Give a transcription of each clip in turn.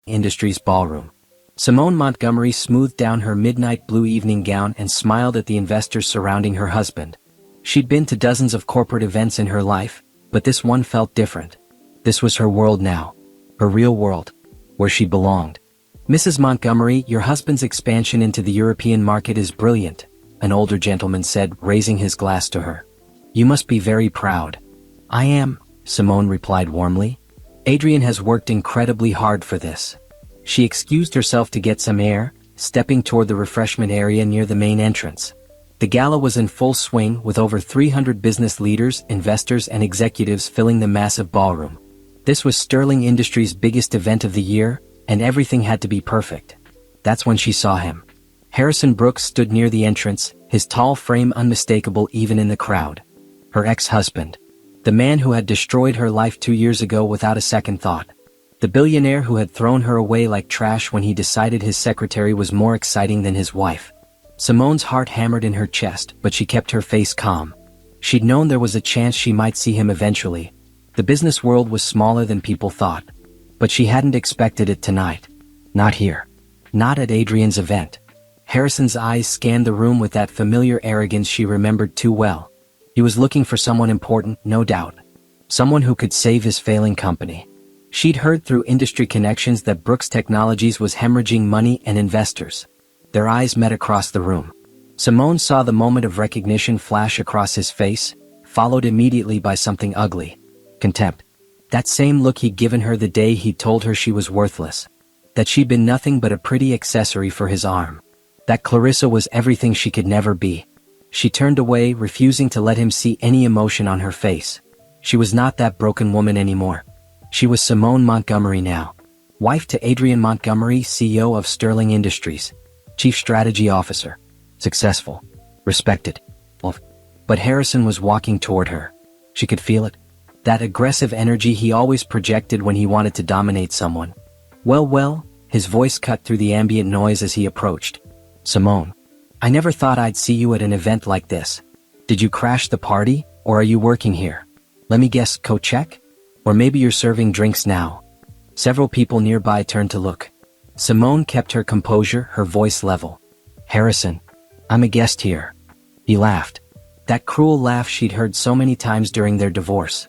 Industries ballroom. Simone Montgomery smoothed down her midnight blue evening gown and smiled at the investors surrounding her husband. She'd been to dozens of corporate events in her life, but this one felt different. This was her world now. Her real world. Where she belonged. "Mrs. Montgomery, your husband's expansion into the European market is brilliant," an older gentleman said, raising his glass to her. "You must be very proud." "I am," Simone replied warmly. "Adrian has worked incredibly hard for this." She excused herself to get some air, stepping toward the refreshment area near the main entrance. The gala was in full swing, with over 300 business leaders, investors and executives filling the massive ballroom. This was Sterling Industries' biggest event of the year, and everything had to be perfect. That's when she saw him. Harrison Brooks stood near the entrance, his tall frame unmistakable even in the crowd. Her ex-husband. The man who had destroyed her life 2 years ago without a second thought. The billionaire who had thrown her away like trash when he decided his secretary was more exciting than his wife. Simone's heart hammered in her chest, but she kept her face calm. She'd known there was a chance she might see him eventually. The business world was smaller than people thought. But she hadn't expected it tonight. Not here. Not at Adrian's event. Harrison's eyes scanned the room with that familiar arrogance she remembered too well. He was looking for someone important, no doubt. Someone who could save his failing company. She'd heard through industry connections that Brooks Technologies was hemorrhaging money and investors. Their eyes met across the room. Simone saw the moment of recognition flash across his face, followed immediately by something ugly. Contempt. That same look he'd given her the day he told her she was worthless. That she'd been nothing but a pretty accessory for his arm. That Clarissa was everything she could never be. She turned away, refusing to let him see any emotion on her face. She was not that broken woman anymore. She was Simone Montgomery now. Wife to Adrian Montgomery, CEO of Sterling Industries. Chief Strategy Officer. Successful. Respected. But Harrison was walking toward her. She could feel it. That aggressive energy he always projected when he wanted to dominate someone. Well, his voice cut through the ambient noise as he approached. "Simone. I never thought I'd see you at an event like this. Did you crash the party, or are you working here? Let me guess, coat check? Or maybe you're serving drinks now." Several people nearby turned to look. Simone kept her composure, her voice level. "Harrison. I'm a guest here." He laughed. That cruel laugh she'd heard so many times during their divorce.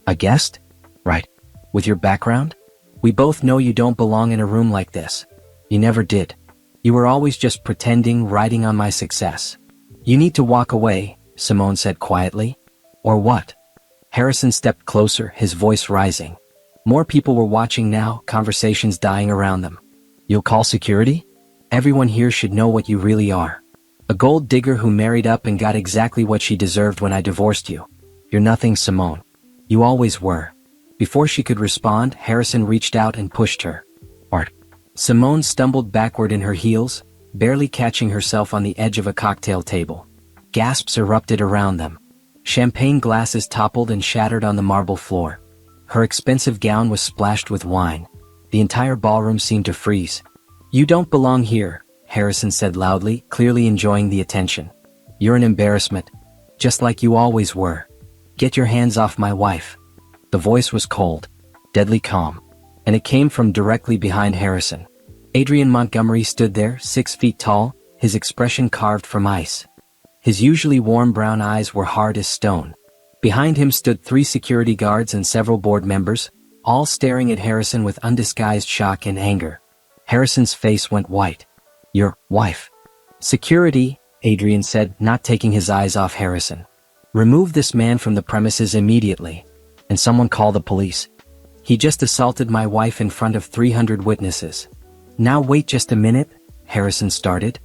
"A guest? Right. With your background? We both know you don't belong in a room like this. You never did. You were always just pretending, riding on my success. You need to walk away," Simone said quietly. "Or what?" Harrison stepped closer, his voice rising. More people were watching now, conversations dying around them. "You'll call security? Everyone here should know what you really are. A gold digger who married up and got exactly what she deserved when I divorced you. You're nothing, Simone. You always were." Before she could respond, Harrison reached out and pushed her. "Art." Simone stumbled backward in her heels, barely catching herself on the edge of a cocktail table. Gasps erupted around them. Champagne glasses toppled and shattered on the marble floor. Her expensive gown was splashed with wine. The entire ballroom seemed to freeze. "You don't belong here," Harrison said loudly, clearly enjoying the attention. "You're an embarrassment. Just like you always were. Get your hands off my wife." The voice was cold, deadly calm, and it came from directly behind Harrison. Adrian Montgomery stood there, 6 feet tall, his expression carved from ice. His usually warm brown eyes were hard as stone. Behind him stood 3 security guards and several board members, all staring at Harrison with undisguised shock and anger. Harrison's face went white. "Your wife." "Security," Adrian said, not taking his eyes off Harrison. "Remove this man from the premises immediately. And someone call the police. He just assaulted my wife in front of 300 witnesses." "Now wait just a minute," Harrison started.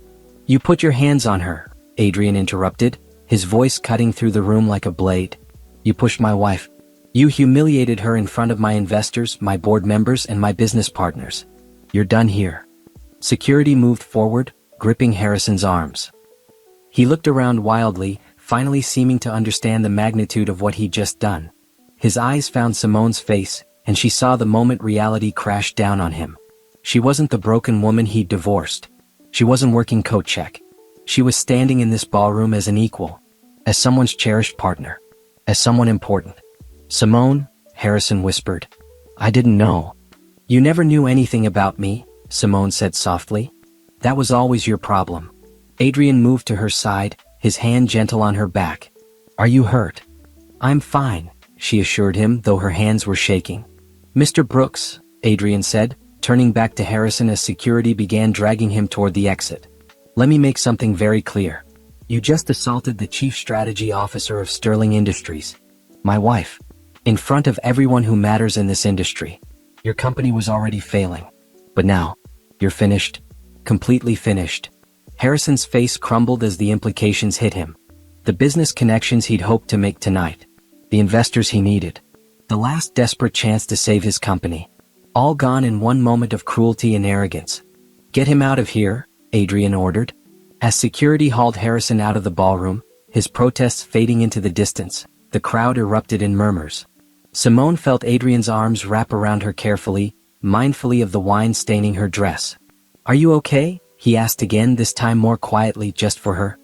"You put your hands on her," Adrian interrupted, his voice cutting through the room like a blade. "You pushed my wife. You humiliated her in front of my investors, my board members, and my business partners. You're done here." Security moved forward, gripping Harrison's arms. He looked around wildly, finally seeming to understand the magnitude of what he'd just done. His eyes found Simone's face, and she saw the moment reality crashed down on him. She wasn't the broken woman he'd divorced. She wasn't working coat check. She was standing in this ballroom as an equal, as someone's cherished partner, as someone important. "Simone," Harrison whispered. "I didn't know." You never knew anything about me, Simone said softly. That was always your problem. Adrian moved to her side, his hand gentle on her back. Are you hurt? I'm fine, she assured him, though her hands were shaking. Mr. Brooks, Adrian said, turning back to Harrison as security began dragging him toward the exit. Let me make something very clear. You just assaulted the chief strategy officer of Sterling Industries, my wife, in front of everyone who matters in this industry. Your company was already failing. But now, you're finished. Completely finished. Harrison's face crumbled as the implications hit him. The business connections he'd hoped to make tonight. The investors he needed. The last desperate chance to save his company. All gone in one moment of cruelty and arrogance. Get him out of here, Adrian ordered. As security hauled Harrison out of the ballroom, his protests fading into the distance, the crowd erupted in murmurs. Simone felt Adrian's arms wrap around her carefully, mindfully of the wine staining her dress. Are you okay? He asked again, this time more quietly, just for her.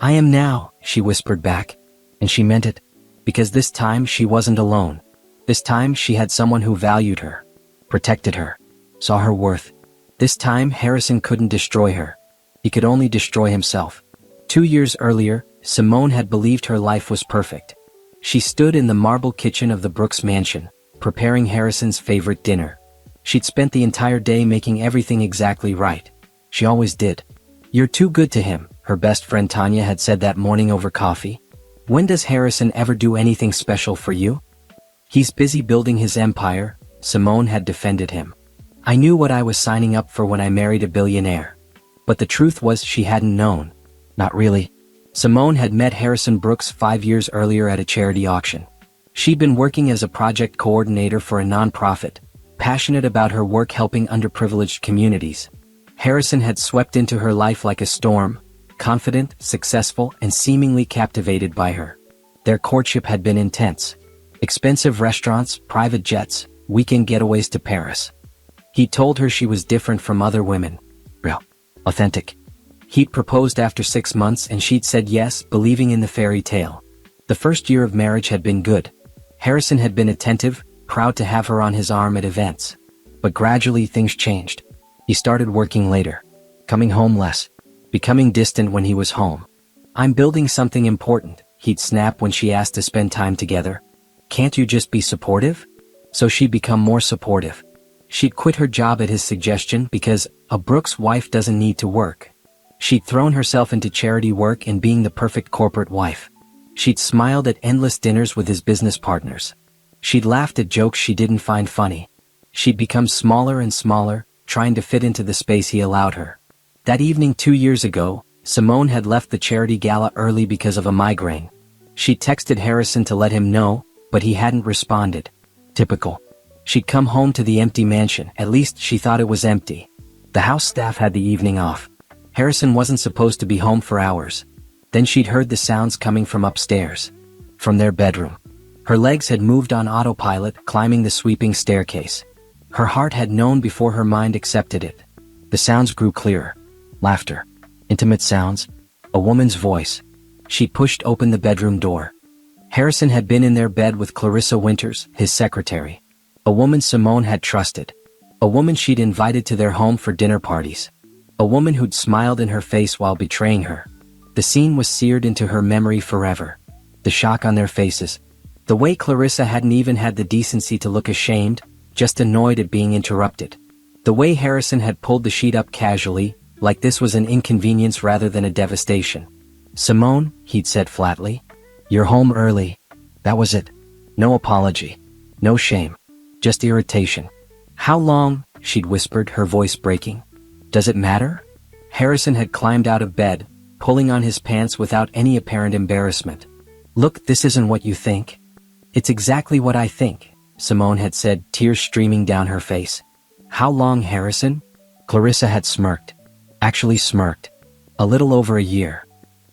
I am now, she whispered back. And she meant it. Because this time she wasn't alone. This time she had someone who valued her. Protected her. Saw her worth. This time Harrison couldn't destroy her. He could only destroy himself. 2 years earlier, Simone had believed her life was perfect. She stood in the marble kitchen of the Brooks mansion, preparing Harrison's favorite dinner. She'd spent the entire day making everything exactly right. She always did. You're too good to him, her best friend Tanya had said that morning over coffee. When does Harrison ever do anything special for you? He's busy building his empire, Simone had defended him. I knew what I was signing up for when I married a billionaire. But the truth was she hadn't known. Not really. Simone had met Harrison Brooks 5 years earlier at a charity auction. She'd been working as a project coordinator for a nonprofit, passionate about her work helping underprivileged communities. Harrison had swept into her life like a storm, confident, successful, and seemingly captivated by her. Their courtship had been intense. Expensive restaurants, private jets, weekend getaways to Paris. He told her she was different from other women. Real. Authentic. He'd proposed after 6 months and she'd said yes, believing in the fairy tale. The first year of marriage had been good. Harrison had been attentive, proud to have her on his arm at events. But gradually things changed. He started working later. Coming home less. Becoming distant when he was home. I'm building something important, he'd snap when she asked to spend time together. Can't you just be supportive? So she'd become more supportive. She'd quit her job at his suggestion because a Brooks wife doesn't need to work. She'd thrown herself into charity work and being the perfect corporate wife. She'd smiled at endless dinners with his business partners. She'd laughed at jokes she didn't find funny. She'd become smaller and smaller, trying to fit into the space he allowed her. That evening 2 years ago, Simone had left the charity gala early because of a migraine. She texted Harrison to let him know, but he hadn't responded. Typical. She'd come home to the empty mansion, at least she thought it was empty. The house staff had the evening off. Harrison wasn't supposed to be home for hours. Then she'd heard the sounds coming from upstairs. From their bedroom. Her legs had moved on autopilot, climbing the sweeping staircase. Her heart had known before her mind accepted it. The sounds grew clearer. Laughter. Intimate sounds. A woman's voice. She pushed open the bedroom door. Harrison had been in their bed with Clarissa Winters, his secretary. A woman Simone had trusted. A woman she'd invited to their home for dinner parties. A woman who'd smiled in her face while betraying her. The scene was seared into her memory forever. The shock on their faces. The way Clarissa hadn't even had the decency to look ashamed, just annoyed at being interrupted. The way Harrison had pulled the sheet up casually, like this was an inconvenience rather than a devastation. Simone, he'd said flatly. You're home early. That was it. No apology. No shame. Just irritation. How long? She'd whispered, her voice breaking. Does it matter? Harrison had climbed out of bed, pulling on his pants without any apparent embarrassment. Look, this isn't what you think. It's exactly what I think, Simone had said, tears streaming down her face. How long, Harrison? Clarissa had smirked. Actually smirked. A little over a year.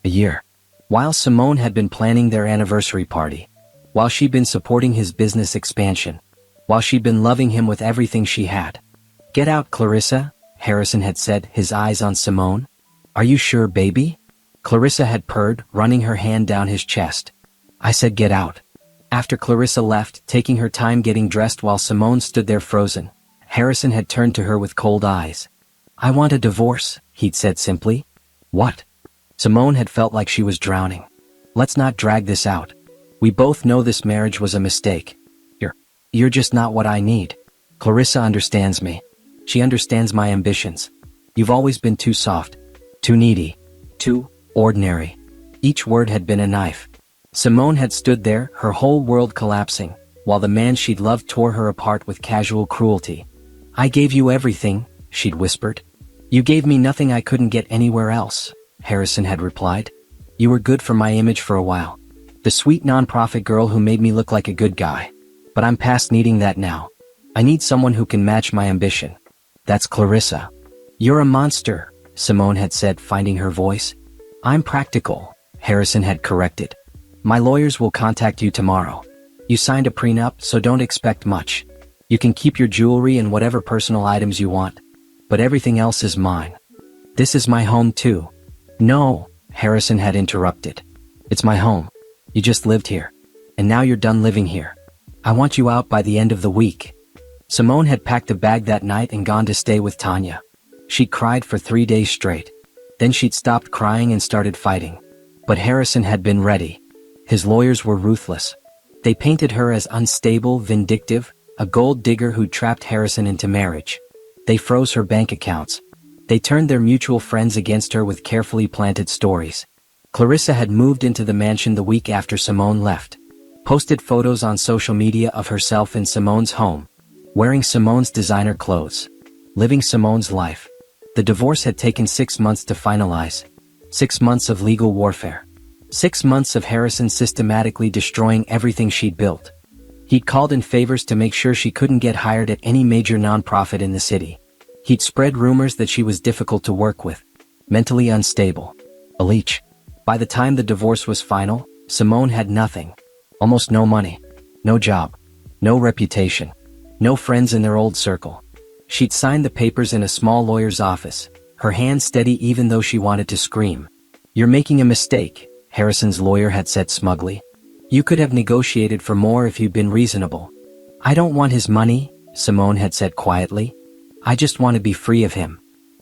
A year. While Simone had been planning their anniversary party. While she'd been supporting his business expansion. While she'd been loving him with everything she had. Get out, Clarissa, Harrison had said, his eyes on Simone. Are you sure, baby? Clarissa had purred, running her hand down his chest. I said get out. After Clarissa left, taking her time getting dressed while Simone stood there frozen, Harrison had turned to her with cold eyes. "I want a divorce," he'd said simply. "What?" Simone had felt like she was drowning. "Let's not drag this out. We both know this marriage was a mistake. You're just not what I need. Clarissa understands me. She understands my ambitions. You've always been too soft, too needy, too ordinary." Each word had been a knife. Simone had stood there, her whole world collapsing, while the man she'd loved tore her apart with casual cruelty. "I gave you everything," she'd whispered. "You gave me nothing I couldn't get anywhere else," Harrison had replied. "You were good for my image for a while. The sweet nonprofit girl who made me look like a good guy. But I'm past needing that now. I need someone who can match my ambition. That's Clarissa." "You're a monster," Simone had said, finding her voice. "I'm practical," Harrison had corrected. "My lawyers will contact you tomorrow. You signed a prenup, so don't expect much. You can keep your jewelry and whatever personal items you want. But everything else is mine. This is my home too." "No," Harrison had interrupted. "It's my home. You just lived here. And now you're done living here. I want you out by the end of the week." Simone had packed a bag that night and gone to stay with Tanya. She'd cried for 3 days straight. Then she'd stopped crying and started fighting. But Harrison had been ready. His lawyers were ruthless. They painted her as unstable, vindictive, a gold digger who trapped Harrison into marriage. They froze her bank accounts. They turned their mutual friends against her with carefully planted stories. Clarissa had moved into the mansion the week after Simone left. Posted photos on social media of herself in Simone's home, wearing Simone's designer clothes, living Simone's life. The divorce had taken 6 months to finalize. 6 months of legal warfare. 6 months of Harrison systematically destroying everything she'd built. He'd called in favors to make sure she couldn't get hired at any major nonprofit in the city. He'd spread rumors that she was difficult to work with, mentally unstable, a leech. By the time the divorce was final, Simone had nothing. Almost no money, no job, no reputation, no friends in their old circle. She'd signed the papers in a small lawyer's office, her hands steady even though she wanted to scream. "You're making a mistake," Harrison's lawyer had said smugly. "You could have negotiated for more if you'd been reasonable." "I don't want his money," Simone had said quietly. "I just want to be free of him."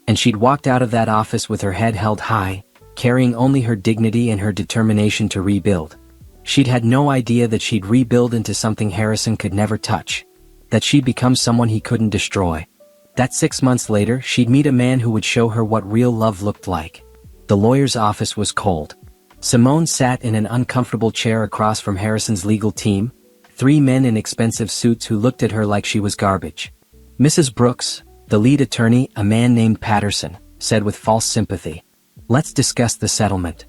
And she'd walked out of that office with her head held high, carrying only her dignity and her determination to rebuild. She'd had no idea that she'd rebuild into something Harrison could never touch. That she'd become someone he couldn't destroy. That 6 months later, she'd meet a man who would show her what real love looked like. The lawyer's office was cold. Simone sat in an uncomfortable chair across from Harrison's legal team, 3 men in expensive suits who looked at her like she was garbage. "Mrs. Brooks," the lead attorney, a man named Patterson, said with false sympathy. "Let's discuss the settlement."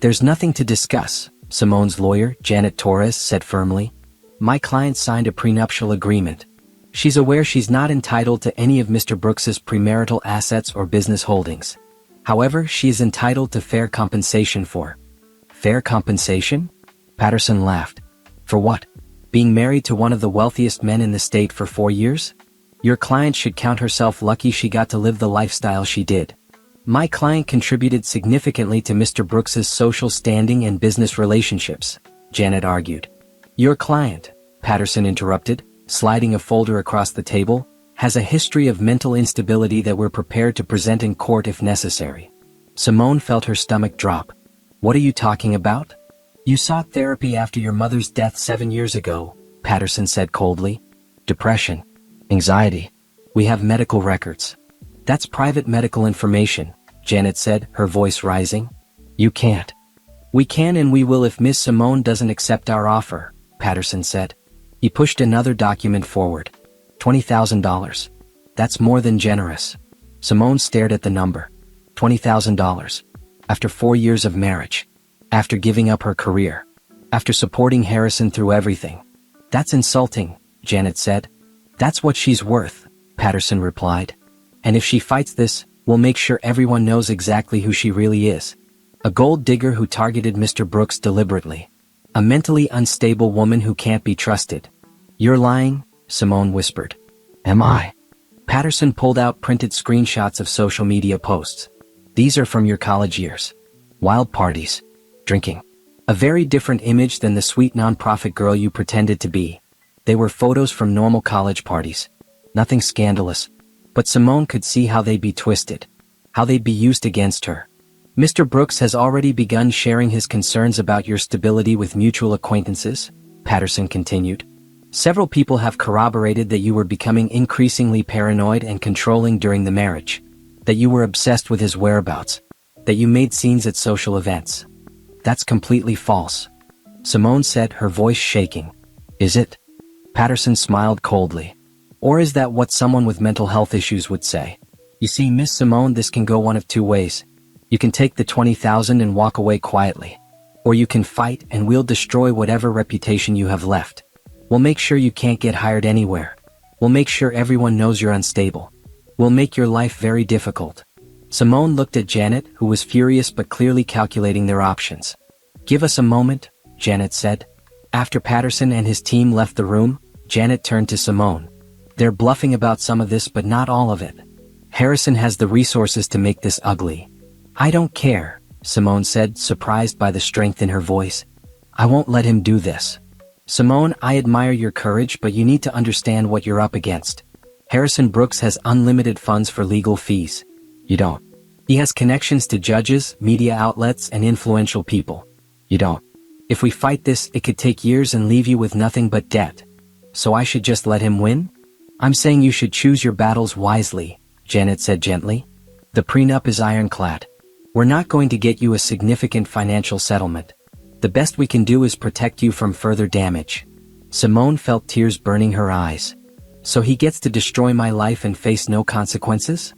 "There's nothing to discuss," Simone's lawyer, Janet Torres, said firmly. "My client signed a prenuptial agreement. She's aware she's not entitled to any of Mr. Brooks's premarital assets or business holdings. However, she is entitled to fair compensation for." "Fair compensation?" Patterson laughed. "For what? Being married to one of the wealthiest men in the state for 4 years? Your client should count herself lucky she got to live the lifestyle she did. My client contributed significantly to Mr. Brooks's social standing and business relationships," Janet argued. "Your client," Patterson interrupted, sliding a folder across the table, "has a history of mental instability that we're prepared to present in court if necessary." Simone felt her stomach drop. "What are you talking about?" "You sought therapy after your mother's death 7 years ago," Patterson said coldly. "Depression. Anxiety. We have medical records." "That's private medical information," Janet said, her voice rising. "You can't." "We can and we will if Miss Simone doesn't accept our offer," Patterson said. He pushed another document forward. $20,000. "That's more than generous." Simone stared at the number. $20,000. After 4 years of marriage. After giving up her career. After supporting Harrison through everything. "That's insulting," Janet said. "That's what she's worth," Patterson replied. "And if she fights this, we'll make sure everyone knows exactly who she really is. A gold digger who targeted Mr. Brooks deliberately. A mentally unstable woman who can't be trusted." "You're lying," Simone whispered. "Am I?" Patterson pulled out printed screenshots of social media posts. "These are from your college years. Wild parties. Drinking. A very different image than the sweet nonprofit girl you pretended to be. They were photos from normal college parties. Nothing scandalous. But Simone could see how they'd be twisted. How they'd be used against her. Mr. Brooks has already begun sharing his concerns about your stability with mutual acquaintances, Patterson continued. Several people have corroborated that you were becoming increasingly paranoid and controlling during the marriage. That you were obsessed with his whereabouts. That you made scenes at social events. That's completely false. Simone said, her voice shaking. Is it? Patterson smiled coldly. Or is that what someone with mental health issues would say? You see, Miss Simone, this can go one of two ways. You can take the 20,000 and walk away quietly. Or you can fight and we'll destroy whatever reputation you have left. We'll make sure you can't get hired anywhere. We'll make sure everyone knows you're unstable. We'll make your life very difficult. Simone looked at Janet, who was furious but clearly calculating their options. Give us a moment, Janet said. After Patterson and his team left the room, Janet turned to Simone. They're bluffing about some of this but not all of it. Harrison has the resources to make this ugly. I don't care, Simone said, surprised by the strength in her voice. I won't let him do this. Simone, I admire your courage, but you need to understand what you're up against. Harrison Brooks has unlimited funds for legal fees. You don't. He has connections to judges, media outlets, and influential people. You don't. If we fight this, it could take years and leave you with nothing but debt. So I should just let him win? I'm saying you should choose your battles wisely, Janet said gently. The prenup is ironclad. We're not going to get you a significant financial settlement. The best we can do is protect you from further damage. Simone felt tears burning her eyes. So he gets to destroy my life and face no consequences?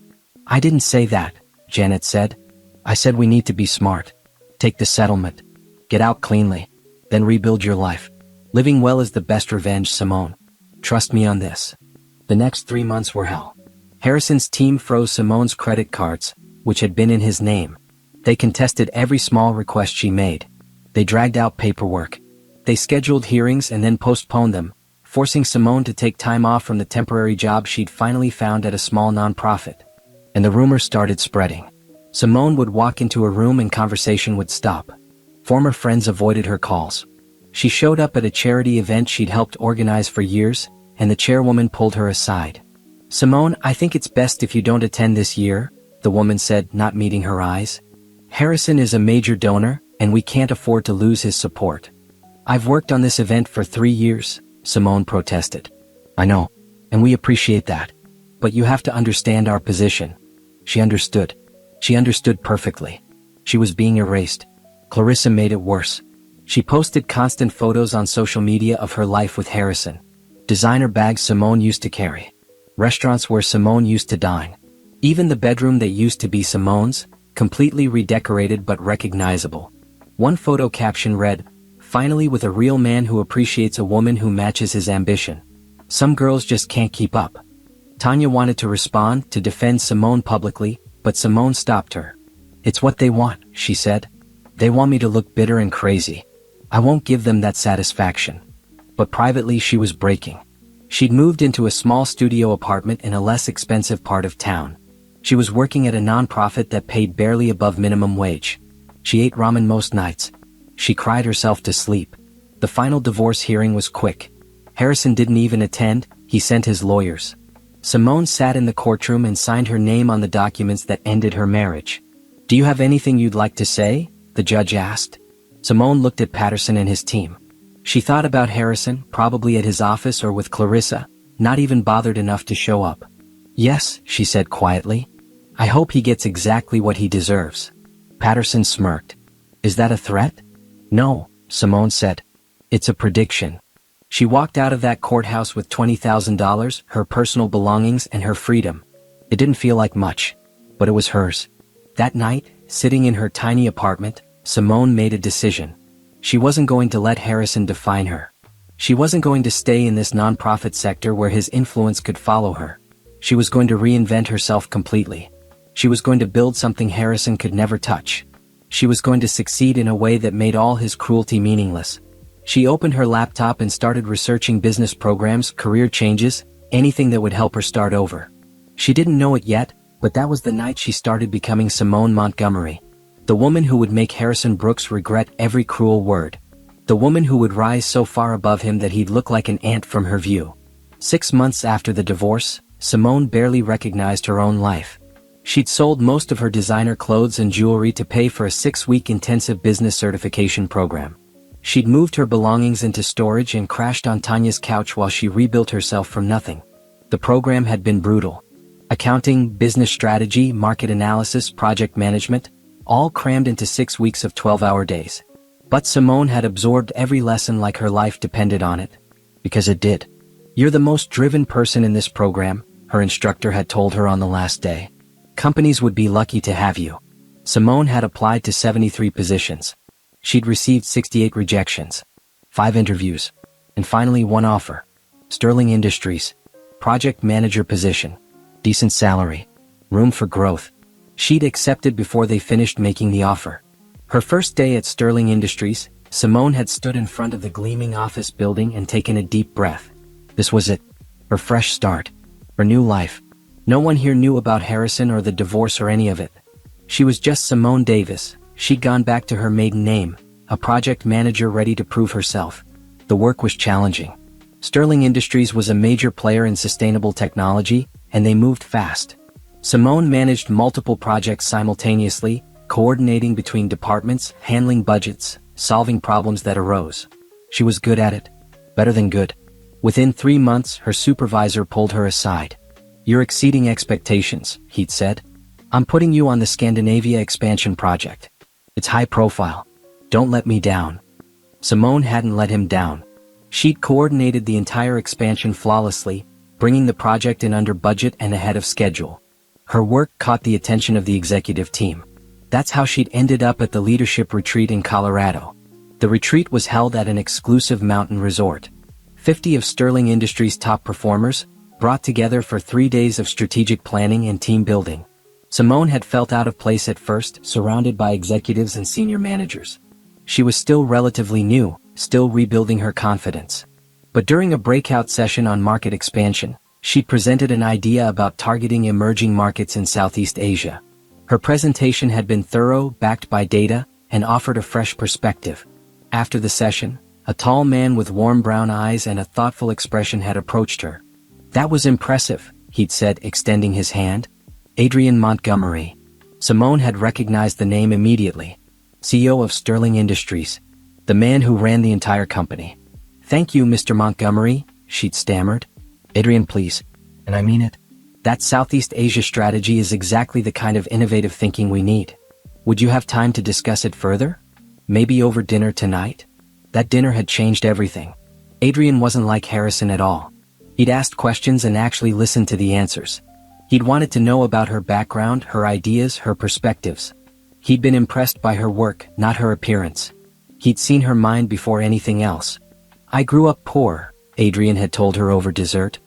I didn't say that, Janet said. I said we need to be smart. Take the settlement. Get out cleanly. Then rebuild your life. Living well is the best revenge, Simone. Trust me on this. The next 3 months were hell. Harrison's team froze Simone's credit cards, which had been in his name. They contested every small request she made. They dragged out paperwork. They scheduled hearings and then postponed them, forcing Simone to take time off from the temporary job she'd finally found at a small nonprofit. And the rumors started spreading. Simone would walk into a room and conversation would stop. Former friends avoided her calls. She showed up at a charity event she'd helped organize for years, and the chairwoman pulled her aside. Simone, I think it's best if you don't attend this year, the woman said, not meeting her eyes. Harrison is a major donor, and we can't afford to lose his support. I've worked on this event for 3 years, Simone protested. I know, and we appreciate that. But you have to understand our position. She understood. She understood perfectly. She was being erased. Clarissa made it worse. She posted constant photos on social media of her life with Harrison. Designer bags Simone used to carry. Restaurants where Simone used to dine. Even the bedroom that used to be Simone's, completely redecorated but recognizable. One photo caption read, "Finally with a real man who appreciates a woman who matches his ambition. Some girls just can't keep up." Tanya wanted to respond, to defend Simone publicly, but Simone stopped her. "It's what they want," she said. "They want me to look bitter and crazy. I won't give them that satisfaction." But privately she was breaking. She'd moved into a small studio apartment in a less expensive part of town. She was working at a nonprofit that paid barely above minimum wage. She ate ramen most nights. She cried herself to sleep. The final divorce hearing was quick. Harrison didn't even attend, he sent his lawyers. Simone sat in the courtroom and signed her name on the documents that ended her marriage. "Do you have anything you'd like to say?" the judge asked. Simone looked at Patterson and his team. She thought about Harrison, probably at his office or with Clarissa, not even bothered enough to show up. "Yes," she said quietly. "I hope he gets exactly what he deserves." Patterson smirked. "Is that a threat?" "No," Simone said. "It's a prediction." She walked out of that courthouse with $20,000, her personal belongings and her freedom. It didn't feel like much, but it was hers. That night, sitting in her tiny apartment, Simone made a decision. She wasn't going to let Harrison define her. She wasn't going to stay in this nonprofit sector where his influence could follow her. She was going to reinvent herself completely. She was going to build something Harrison could never touch. She was going to succeed in a way that made all his cruelty meaningless. She opened her laptop and started researching business programs, career changes, anything that would help her start over. She didn't know it yet, but that was the night she started becoming Simone Montgomery. The woman who would make Harrison Brooks regret every cruel word. The woman who would rise so far above him that he'd look like an ant from her view. 6 months after the divorce, Simone barely recognized her own life. She'd sold most of her designer clothes and jewelry to pay for a 6-week intensive business certification program. She'd moved her belongings into storage and crashed on Tanya's couch while she rebuilt herself from nothing. The program had been brutal. Accounting, business strategy, market analysis, project management, all crammed into 6 weeks of 12-hour days. But Simone had absorbed every lesson like her life depended on it. Because it did. "You're the most driven person in this program," her instructor had told her on the last day. "Companies would be lucky to have you." Simone had applied to 73 positions. She'd received 68 rejections, 5 interviews, and finally one offer. Sterling Industries. Project manager position. Decent salary. Room for growth. She'd accepted before they finished making the offer. Her first day at Sterling Industries, Simone had stood in front of the gleaming office building and taken a deep breath. This was it. Her fresh start. Her new life. No one here knew about Harrison or the divorce or any of it. She was just Simone Davis. She'd gone back to her maiden name, a project manager ready to prove herself. The work was challenging. Sterling Industries was a major player in sustainable technology, and they moved fast. Simone managed multiple projects simultaneously, coordinating between departments, handling budgets, solving problems that arose. She was good at it. Better than good. Within 3 months, her supervisor pulled her aside. "You're exceeding expectations," he'd said. "I'm putting you on the Scandinavia expansion project. It's high profile. Don't let me down." Simone hadn't let him down. She'd coordinated the entire expansion flawlessly, bringing the project in under budget and ahead of schedule. Her work caught the attention of the executive team. That's how she'd ended up at the leadership retreat in Colorado. The retreat was held at an exclusive mountain resort. 50 of Sterling Industries' top performers, brought together for 3 days of strategic planning and team building. Simone had felt out of place at first, surrounded by executives and senior managers. She was still relatively new, still rebuilding her confidence. But during a breakout session on market expansion, she presented an idea about targeting emerging markets in Southeast Asia. Her presentation had been thorough, backed by data, and offered a fresh perspective. After the session, a tall man with warm brown eyes and a thoughtful expression had approached her. "That was impressive," he'd said, extending his hand. "Adrian Montgomery." Simone had recognized the name immediately. CEO of Sterling Industries. The man who ran the entire company. "Thank you, Mr. Montgomery," she'd stammered. "Adrian, please. And I mean it. That Southeast Asia strategy is exactly the kind of innovative thinking we need. Would you have time to discuss it further? Maybe over dinner tonight?" That dinner had changed everything. Adrian wasn't like Harrison at all. He'd asked questions and actually listened to the answers. He'd wanted to know about her background, her ideas, her perspectives. He'd been impressed by her work, not her appearance. He'd seen her mind before anything else. "I grew up poor," Adrian had told her over dessert.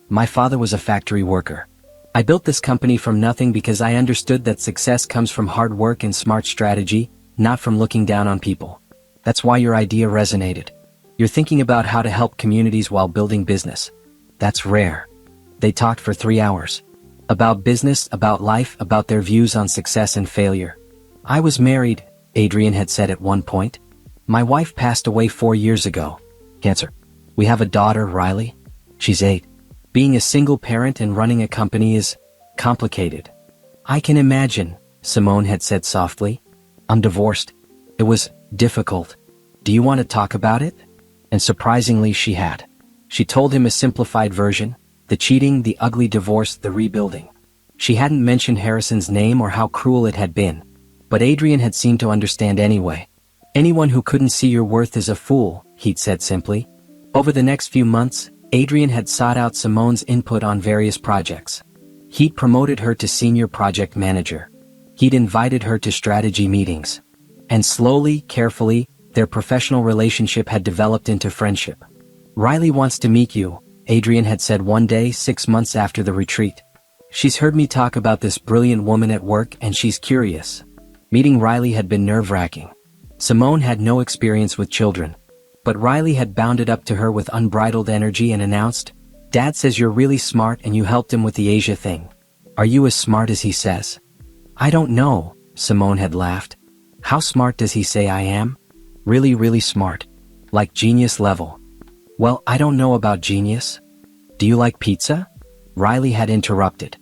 "My father was a factory worker. I built this company from nothing because I understood that success comes from hard work and smart strategy, not from looking down on people. That's why your idea resonated. You're thinking about how to help communities while building business. That's rare." They talked for 3 hours. About business, about life, about their views on success and failure. "I was married," Adrian had said at one point. "My wife passed away 4 years ago. Cancer. We have a daughter, Riley. She's 8. Being a single parent and running a company is complicated." "I can imagine," Simone had said softly. "I'm divorced. It was difficult. Do you want to talk about it?" And surprisingly, she had. She told him a simplified version: the cheating, the ugly divorce, the rebuilding. She hadn't mentioned Harrison's name or how cruel it had been. But Adrian had seemed to understand anyway. "Anyone who couldn't see your worth is a fool," he'd said simply. Over the next few months, Adrian had sought out Simone's input on various projects. He'd promoted her to senior project manager. He'd invited her to strategy meetings. And slowly, carefully, their professional relationship had developed into friendship. "Riley wants to meet you," Adrian had said one day 6 months after the retreat. "She's heard me talk about this brilliant woman at work and she's curious." Meeting Riley had been nerve-wracking. Simone had no experience with children. But Riley had bounded up to her with unbridled energy and announced, "Dad says you're really smart and you helped him with the Asia thing. Are you as smart as he says?" "I don't know," Simone had laughed. "How smart does he say I am?" "Really, really smart. Like genius level." "Well, I don't know about genius. Do you like pizza?" Riley had interrupted.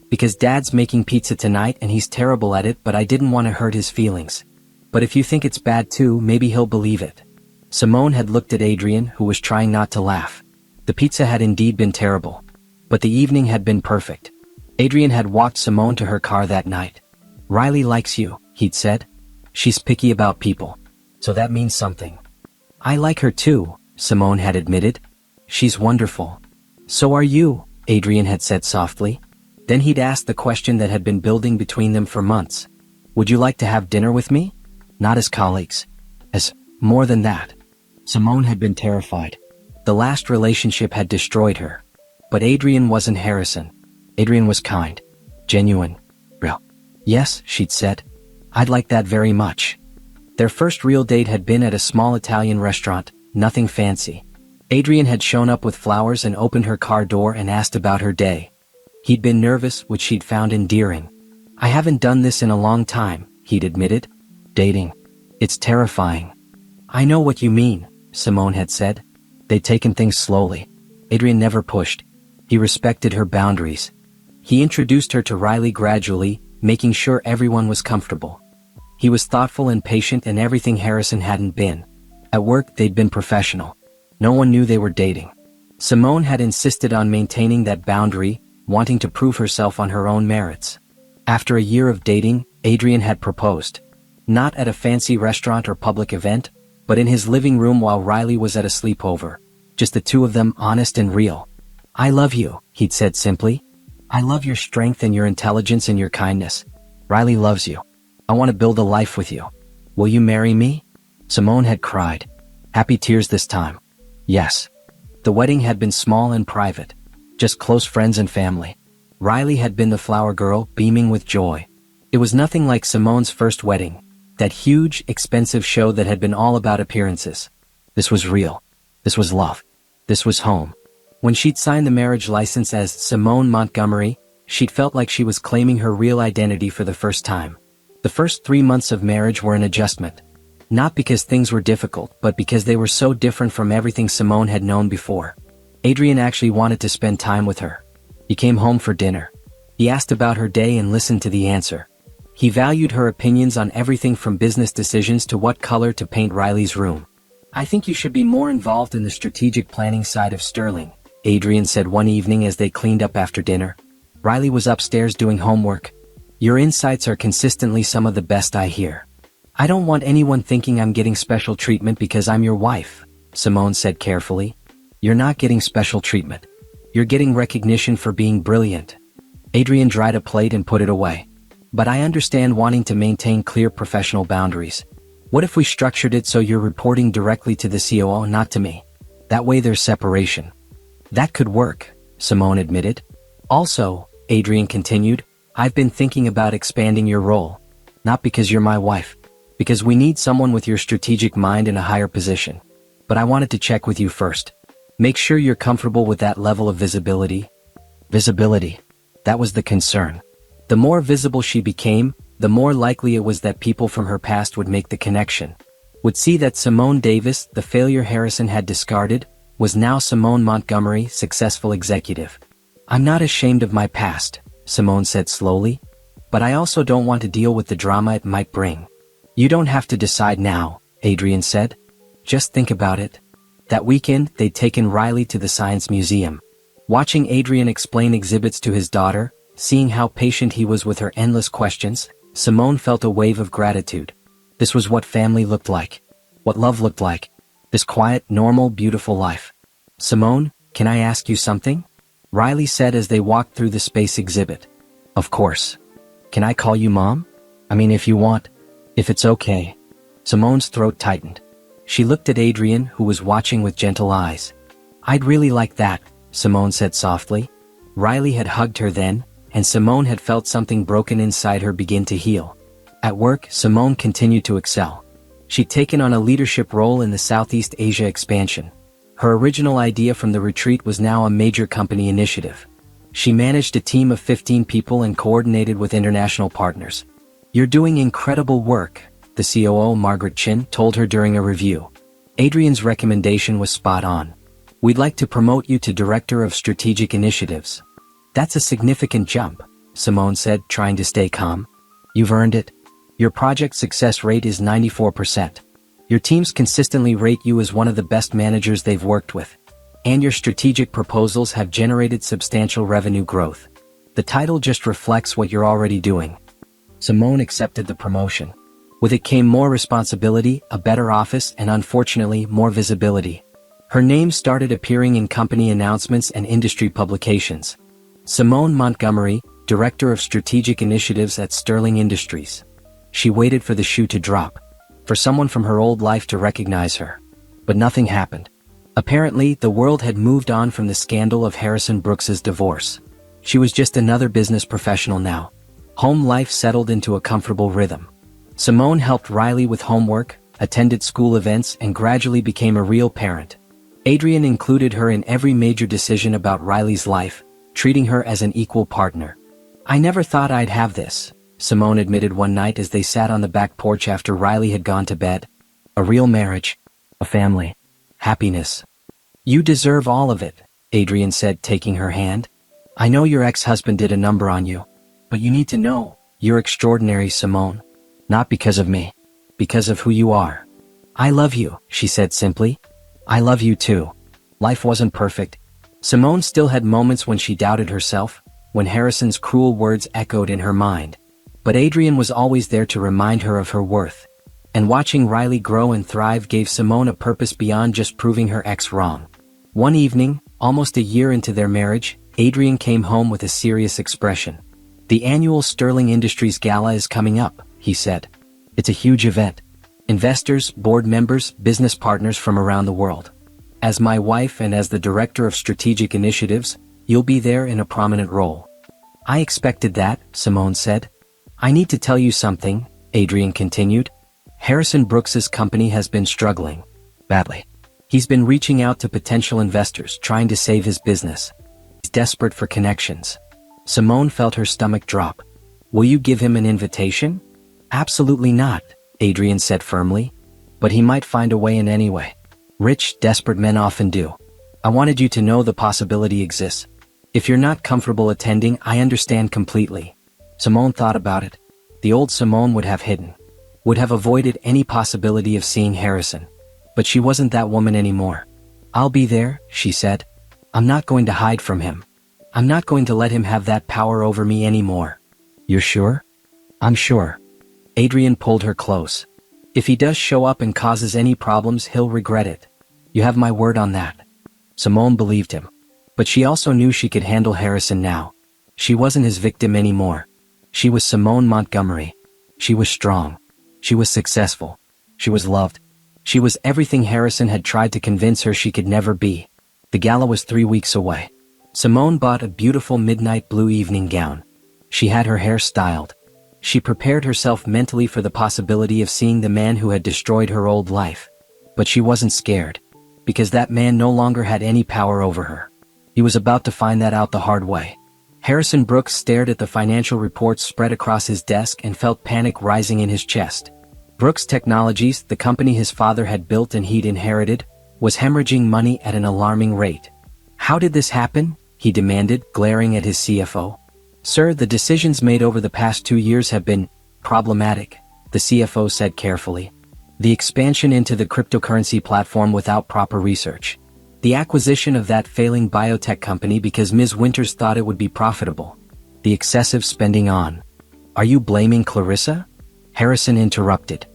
Because Dad's making pizza tonight and he's terrible at it, but I didn't want to hurt his feelings. But if you think it's bad too, maybe he'll believe it. Simone had looked at Adrian, who was trying not to laugh. The pizza had indeed been terrible. But the evening had been perfect. Adrian had walked Simone to her car that night. Riley likes you, he'd said. She's picky about people. So that means something. I like her too, Simone had admitted. She's wonderful. So are you, Adrian had said softly. Then he'd asked the question that had been building between them for months. Would you like to have dinner with me? Not as colleagues. As more than that. Simone had been terrified. The last relationship had destroyed her. But Adrian wasn't Harrison. Adrian was kind. Genuine. Real. Yes, she'd said. I'd like that very much. Their first real date had been at a small Italian restaurant, nothing fancy. Adrian had shown up with flowers and opened her car door and asked about her day. He'd been nervous, which she'd found endearing. I haven't done this in a long time, he'd admitted. Dating. It's terrifying. I know what you mean, Simone had said. They'd taken things slowly. Adrian never pushed. He respected her boundaries. He introduced her to Riley gradually, making sure everyone was comfortable. He was thoughtful and patient and everything Harrison hadn't been. At work, they'd been professional. No one knew they were dating. Simone had insisted on maintaining that boundary, wanting to prove herself on her own merits. After a year of dating, Adrian had proposed. Not at a fancy restaurant or public event, but in his living room while Riley was at a sleepover. Just the two of them, honest and real. I love you, he'd said simply. I love your strength and your intelligence and your kindness. Riley loves you. I want to build a life with you. Will you marry me? Simone had cried. Happy tears this time. Yes. The wedding had been small and private. Just close friends and family. Riley had been the flower girl, beaming with joy. It was nothing like Simone's first wedding. That huge, expensive show that had been all about appearances. This was real. This was love. This was home. When she'd signed the marriage license as Simone Montgomery, she'd felt like she was claiming her real identity for the first time. The first 3 months of marriage were an adjustment. Not because things were difficult, but because they were so different from everything Simone had known before. Adrian actually wanted to spend time with her. He came home for dinner. He asked about her day and listened to the answer. He valued her opinions on everything from business decisions to what color to paint Riley's room. I think you should be more involved in the strategic planning side of Sterling, Adrian said one evening as they cleaned up after dinner. Riley was upstairs doing homework. Your insights are consistently some of the best I hear. I don't want anyone thinking I'm getting special treatment because I'm your wife, Simone said carefully. You're not getting special treatment. You're getting recognition for being brilliant. Adrian dried a plate and put it away. But I understand wanting to maintain clear professional boundaries. What if we structured it so you're reporting directly to the COO, not to me? That way there's separation. That could work, Simone admitted. Also, Adrian continued, I've been thinking about expanding your role. Not because you're my wife. Because we need someone with your strategic mind in a higher position. But I wanted to check with you first. Make sure you're comfortable with that level of visibility. Visibility. That was the concern. The more visible she became, the more likely it was that people from her past would make the connection. Would see that Simone Davis, the failure Harrison had discarded, was now Simone Montgomery, successful executive. I'm not ashamed of my past, Simone said slowly. But I also don't want to deal with the drama it might bring. You don't have to decide now, Adrian said. Just think about it. That weekend, they'd taken Riley to the Science Museum. Watching Adrian explain exhibits to his daughter, seeing how patient he was with her endless questions, Simone felt a wave of gratitude. This was what family looked like. What love looked like. This quiet, normal, beautiful life. Simone, can I ask you something? Riley said as they walked through the space exhibit. Of course. Can I call you Mom? I mean, if you want. If it's okay. Simone's throat tightened. She looked at Adrian, who was watching with gentle eyes. I'd really like that, Simone said softly. Riley had hugged her then, and Simone had felt something broken inside her begin to heal. At work, Simone continued to excel. She'd taken on a leadership role in the Southeast Asia expansion. Her original idea from the retreat was now a major company initiative. She managed a team of 15 people and coordinated with international partners. You're doing incredible work, the COO Margaret Chin told her during a review. Adrian's recommendation was spot on. We'd like to promote you to Director of Strategic Initiatives. That's a significant jump, Simone said, trying to stay calm. You've earned it. Your project success rate is 94%. Your teams consistently rate you as one of the best managers they've worked with. And your strategic proposals have generated substantial revenue growth. The title just reflects what you're already doing. Simone accepted the promotion. With it came more responsibility, a better office, and unfortunately, more visibility. Her name started appearing in company announcements and industry publications. Simone Montgomery, Director of Strategic Initiatives at Sterling Industries. She waited for the shoe to drop, for someone from her old life to recognize her. But nothing happened. Apparently, the world had moved on from the scandal of Harrison Brooks's divorce. She was just another business professional now. Home life settled into a comfortable rhythm. Simone helped Riley with homework, attended school events, and gradually became a real parent. Adrian included her in every major decision about Riley's life, treating her as an equal partner. I never thought I'd have this, Simone admitted one night as they sat on the back porch after Riley had gone to bed. A real marriage. A family. Happiness. You deserve all of it, Adrian said, taking her hand. I know your ex-husband did a number on you. But you need to know, you're extraordinary, Simone. Not because of me. Because of who you are. I love you, she said simply. I love you too. Life wasn't perfect. Simone still had moments when she doubted herself, when Harrison's cruel words echoed in her mind. But Adrian was always there to remind her of her worth. And watching Riley grow and thrive gave Simone a purpose beyond just proving her ex wrong. One evening, almost a year into their marriage, Adrian came home with a serious expression. The annual Sterling Industries Gala is coming up, he said. It's a huge event. Investors, board members, business partners from around the world. As my wife and as the Director of Strategic Initiatives, you'll be there in a prominent role. I expected that, Simone said. I need to tell you something, Adrian continued. Harrison Brooks's company has been struggling. Badly. He's been reaching out to potential investors trying to save his business. He's desperate for connections. Simone felt her stomach drop. Will you give him an invitation? Absolutely not, Adrian said firmly. But he might find a way in anyway. Rich, desperate men often do. I wanted you to know the possibility exists. If you're not comfortable attending, I understand completely. Simone thought about it. The old Simone would have hidden. Would have avoided any possibility of seeing Harrison. But she wasn't that woman anymore. I'll be there, she said. I'm not going to hide from him. I'm not going to let him have that power over me anymore. You're sure? I'm sure. Adrian pulled her close. If he does show up and causes any problems, he'll regret it. You have my word on that. Simone believed him. But she also knew she could handle Harrison now. She wasn't his victim anymore. She was Simone Montgomery. She was strong. She was successful. She was loved. She was everything Harrison had tried to convince her she could never be. The gala was 3 weeks away. Simone bought a beautiful midnight blue evening gown. She had her hair styled. She prepared herself mentally for the possibility of seeing the man who had destroyed her old life. But she wasn't scared. Because that man no longer had any power over her. He was about to find that out the hard way. Harrison Brooks stared at the financial reports spread across his desk and felt panic rising in his chest. Brooks Technologies, the company his father had built and he'd inherited, was hemorrhaging money at an alarming rate. How did this happen? He demanded, glaring at his CFO. Sir, the decisions made over the past 2 years have been problematic, the CFO said carefully. The expansion into the cryptocurrency platform without proper research. The acquisition of that failing biotech company because Ms. Winters thought it would be profitable. The excessive spending on. Are you blaming Clarissa? Harrison interrupted.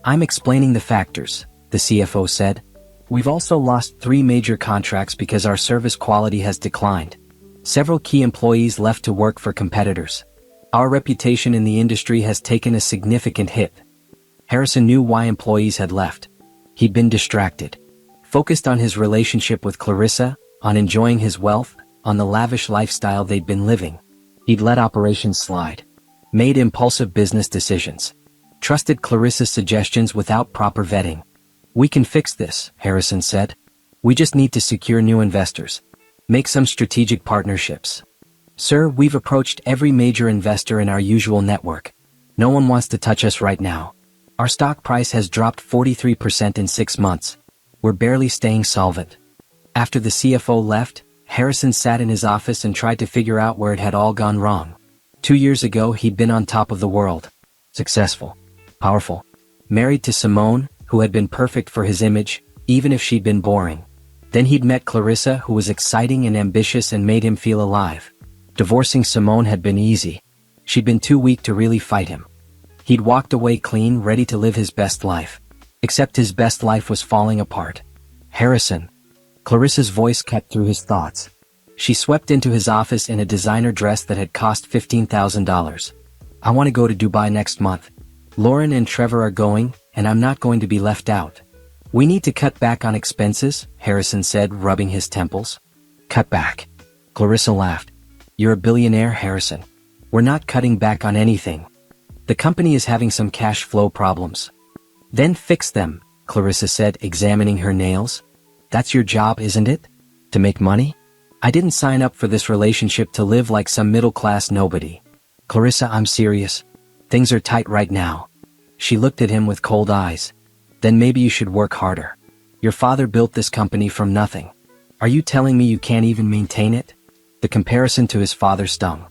I'm explaining the factors, the CFO said. We've also lost 3 major contracts because our service quality has declined. Several key employees left to work for competitors. Our reputation in the industry has taken a significant hit. Harrison knew why employees had left. He'd been distracted. Focused on his relationship with Clarissa, on enjoying his wealth, on the lavish lifestyle they'd been living. He'd let operations slide. Made impulsive business decisions. Trusted Clarissa's suggestions without proper vetting. We can fix this, Harrison said. We just need to secure new investors. Make some strategic partnerships. Sir, we've approached every major investor in our usual network. No one wants to touch us right now. Our stock price has dropped 43% in 6 months. We're barely staying solvent. After the CFO left, Harrison sat in his office and tried to figure out where it had all gone wrong. 2 years ago he'd been on top of the world. Successful. Powerful. Married to Simone, who had been perfect for his image, even if she'd been boring. Then he'd met Clarissa, who was exciting and ambitious and made him feel alive. Divorcing Simone had been easy. She'd been too weak to really fight him. He'd walked away clean, ready to live his best life. Except his best life was falling apart. Harrison. Clarissa's voice cut through his thoughts. She swept into his office in a designer dress that had cost $15,000. I want to go to Dubai next month. Lauren and Trevor are going, and I'm not going to be left out. We need to cut back on expenses, Harrison said, rubbing his temples. Cut back. Clarissa laughed. You're a billionaire, Harrison. We're not cutting back on anything. The company is having some cash flow problems. Then fix them, Clarissa said, examining her nails. That's your job, isn't it? To make money? I didn't sign up for this relationship to live like some middle-class nobody. Clarissa, I'm serious. Things are tight right now. She looked at him with cold eyes. Then maybe you should work harder. Your father built this company from nothing. Are you telling me you can't even maintain it? The comparison to his father stung.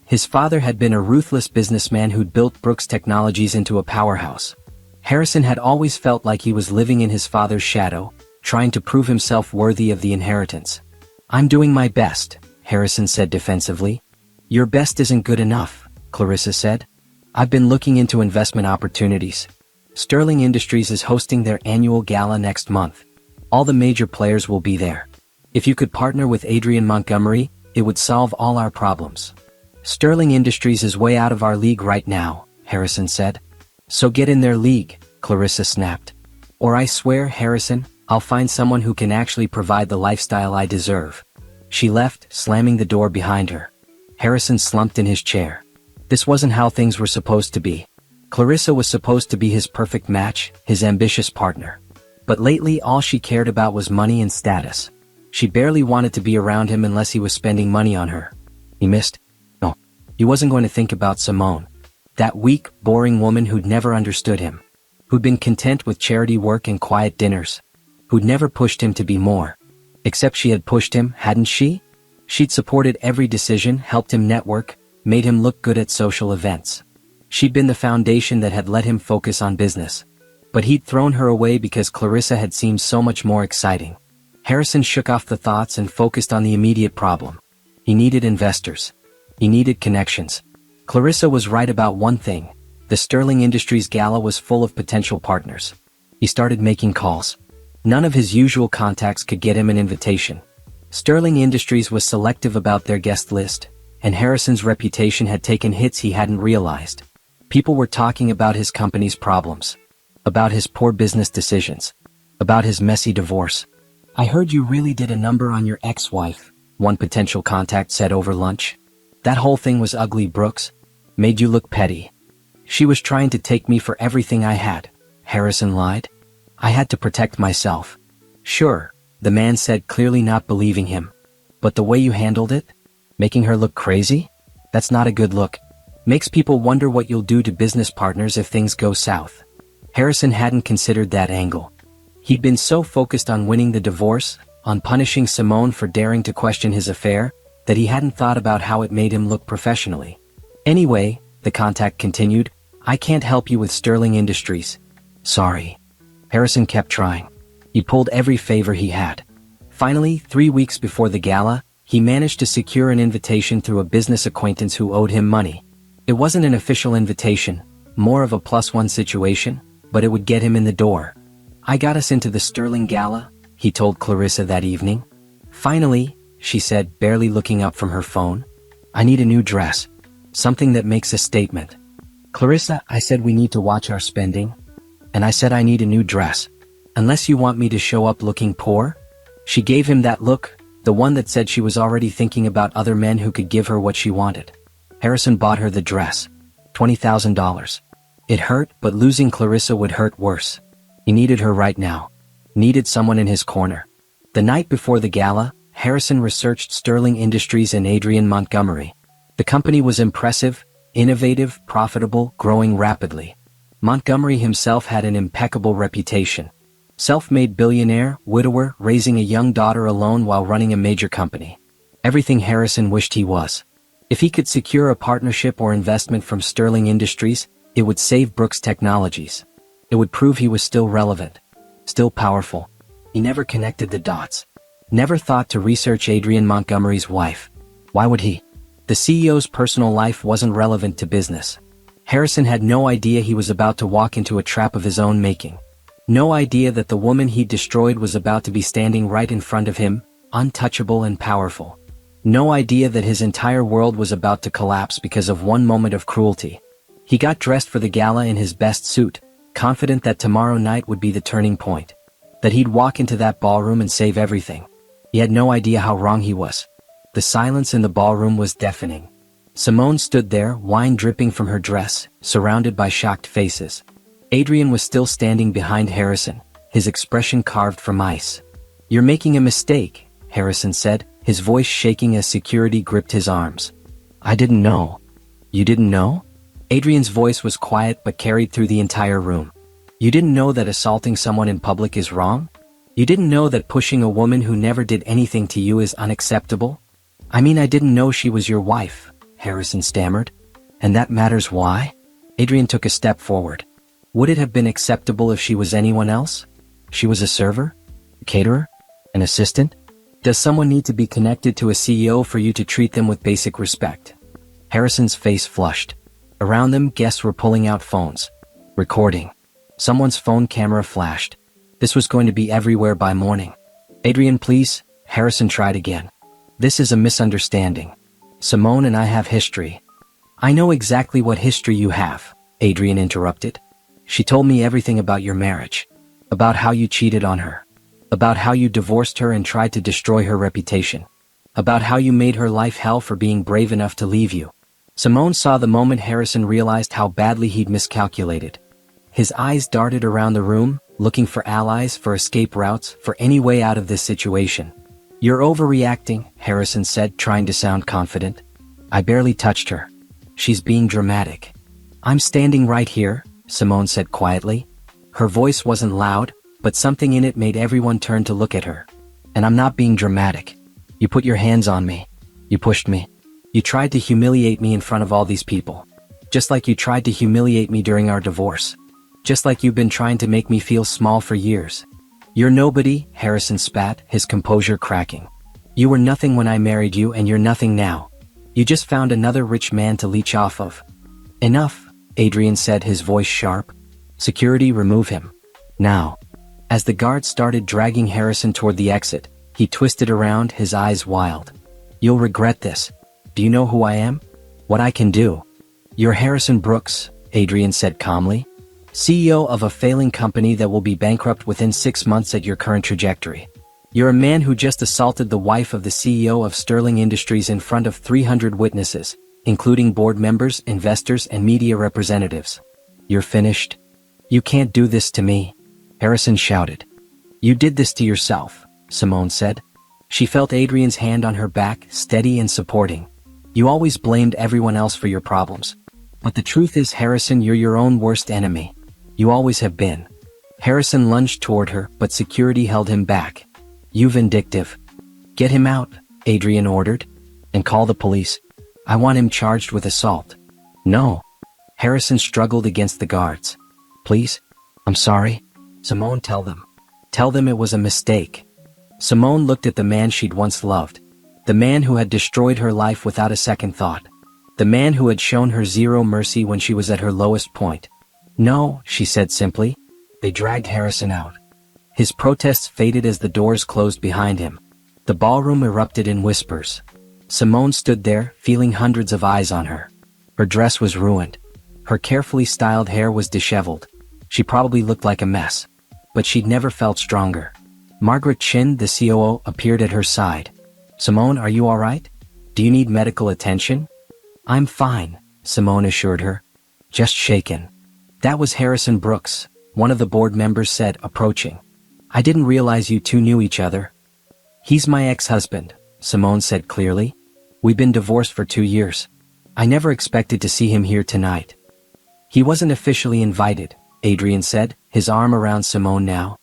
His father had been a ruthless businessman who'd built Brooks Technologies into a powerhouse. Harrison had always felt like he was living in his father's shadow, trying to prove himself worthy of the inheritance. I'm doing my best, Harrison said defensively. Your best isn't good enough, Clarissa said. I've been looking into investment opportunities. Sterling Industries is hosting their annual gala next month. All the major players will be there. If you could partner with Adrian Montgomery, it would solve all our problems. Sterling Industries is way out of our league right now, Harrison said. So get in their league, Clarissa snapped. Or I swear, Harrison, I'll find someone who can actually provide the lifestyle I deserve. She left, slamming the door behind her. Harrison slumped in his chair. This wasn't how things were supposed to be. Clarissa was supposed to be his perfect match, his ambitious partner. But lately all she cared about was money and status. She barely wanted to be around him unless he was spending money on her. He missed. No. He wasn't going to think about Simone. That weak, boring woman who'd never understood him. Who'd been content with charity work and quiet dinners. Who'd never pushed him to be more. Except she had pushed him, hadn't she? She'd supported every decision, helped him network, made him look good at social events. She'd been the foundation that had let him focus on business. But he'd thrown her away because Clarissa had seemed so much more exciting. Harrison shook off the thoughts and focused on the immediate problem. He needed investors. He needed connections. Clarissa was right about one thing. The Sterling Industries gala was full of potential partners. He started making calls. None of his usual contacts could get him an invitation. Sterling Industries was selective about their guest list, and Harrison's reputation had taken hits he hadn't realized. People were talking about his company's problems. About his poor business decisions. About his messy divorce. I heard you really did a number on your ex-wife, one potential contact said over lunch. That whole thing was ugly, Brooks. Made you look petty. She was trying to take me for everything I had, Harrison lied. I had to protect myself. Sure, the man said, clearly not believing him. But the way you handled it? Making her look crazy? That's not a good look. Makes people wonder what you'll do to business partners if things go south. Harrison hadn't considered that angle. He'd been so focused on winning the divorce, on punishing Simone for daring to question his affair, that he hadn't thought about how it made him look professionally. Anyway, the contact continued, I can't help you with Sterling Industries. Sorry. Harrison kept trying. He pulled every favor he had. Finally, 3 weeks before the gala, he managed to secure an invitation through a business acquaintance who owed him money. It wasn't an official invitation, more of a +1 situation, but it would get him in the door. I got us into the Sterling Gala, he told Clarissa that evening. Finally, she said, barely looking up from her phone. I need a new dress. Something that makes a statement. Clarissa, I said we need to watch our spending. And I said I need a new dress. Unless you want me to show up looking poor? She gave him that look, the one that said she was already thinking about other men who could give her what she wanted. Harrison bought her the dress. $20,000. It hurt, but losing Clarissa would hurt worse. He needed her right now. Needed someone in his corner. The night before the gala, Harrison researched Sterling Industries and Adrian Montgomery. The company was impressive, innovative, profitable, growing rapidly. Montgomery himself had an impeccable reputation. Self-made billionaire, widower, raising a young daughter alone while running a major company. Everything Harrison wished he was. If he could secure a partnership or investment from Sterling Industries, it would save Brooks Technologies. It would prove he was still relevant, still powerful. He never connected the dots. Never thought to research Adrian Montgomery's wife. Why would he? The CEO's personal life wasn't relevant to business. Harrison had no idea he was about to walk into a trap of his own making. No idea that the woman he destroyed was about to be standing right in front of him, untouchable and powerful. No idea that his entire world was about to collapse because of one moment of cruelty. He got dressed for the gala in his best suit, confident that tomorrow night would be the turning point. That he'd walk into that ballroom and save everything. He had no idea how wrong he was. The silence in the ballroom was deafening. Simone stood there, wine dripping from her dress, surrounded by shocked faces. Adrian was still standing behind Harrison, his expression carved from ice. "You're making a mistake," Harrison said, his voice shaking as security gripped his arms. "I didn't know." "You didn't know?" Adrian's voice was quiet but carried through the entire room. "You didn't know that assaulting someone in public is wrong? You didn't know that pushing a woman who never did anything to you is unacceptable?" "I mean, I didn't know she was your wife," Harrison stammered. "And that matters why?" Adrian took a step forward. "Would it have been acceptable if she was anyone else? She was a server? A caterer? An assistant? Does someone need to be connected to a CEO for you to treat them with basic respect?" Harrison's face flushed. Around them, guests were pulling out phones. Recording. Someone's phone camera flashed. This was going to be everywhere by morning. "Adrian, please," Harrison tried again. "This is a misunderstanding. Simone and I have history." "I know exactly what history you have," Adrian interrupted. "She told me everything about your marriage. About how you cheated on her. About how you divorced her and tried to destroy her reputation. About how you made her life hell for being brave enough to leave you." Simone saw the moment Harrison realized how badly he'd miscalculated. His eyes darted around the room, looking for allies, for escape routes, for any way out of this situation. "You're overreacting," Harrison said, trying to sound confident. "I barely touched her. She's being dramatic." "I'm standing right here," Simone said quietly. Her voice wasn't loud, but something in it made everyone turn to look at her. "And I'm not being dramatic. You put your hands on me. You pushed me. You tried to humiliate me in front of all these people. Just like you tried to humiliate me during our divorce. Just like you've been trying to make me feel small for years. You're nobody," Harrison spat, his composure cracking. "You were nothing when I married you and you're nothing now. You just found another rich man to leech off of." "Enough," Adrian said, his voice sharp. "Security, remove him. Now." As the guards started dragging Harrison toward the exit, he twisted around, his eyes wild. "You'll regret this. Do you know who I am? What I can do?" "You're Harrison Brooks," Adrian said calmly. "CEO of a failing company that will be bankrupt within 6 months at your current trajectory. You're a man who just assaulted the wife of the CEO of Sterling Industries in front of 300 witnesses, including board members, investors, and media representatives. You're finished. You can't do this to me," Harrison shouted. "You did this to yourself," Simone said. She felt Adrian's hand on her back, steady and supporting. "You always blamed everyone else for your problems. But the truth is, Harrison, you're your own worst enemy. You always have been." Harrison lunged toward her, but security held him back. "You vindictive." "Get him out," Adrian ordered. "And call the police. I want him charged with assault." "No." Harrison struggled against the guards. "Please? I'm sorry." "Simone, tell them. Tell them it was a mistake." Simone looked at the man she'd once loved. The man who had destroyed her life without a second thought. The man who had shown her zero mercy when she was at her lowest point. "No," she said simply. They dragged Harrison out. His protests faded as the doors closed behind him. The ballroom erupted in whispers. Simone stood there, feeling hundreds of eyes on her. Her dress was ruined. Her carefully styled hair was disheveled. She probably looked like a mess. But she'd never felt stronger. Margaret Chin, the COO, appeared at her side. "Simone, are you all right? Do you need medical attention?" "I'm fine," Simone assured her. "Just shaken." "That was Harrison Brooks," one of the board members said, approaching. "I didn't realize you two knew each other." "He's my ex-husband," Simone said clearly. "We've been divorced for 2 years. I never expected to see him here tonight." "He wasn't officially invited," Adrian said, his arm around Simone now.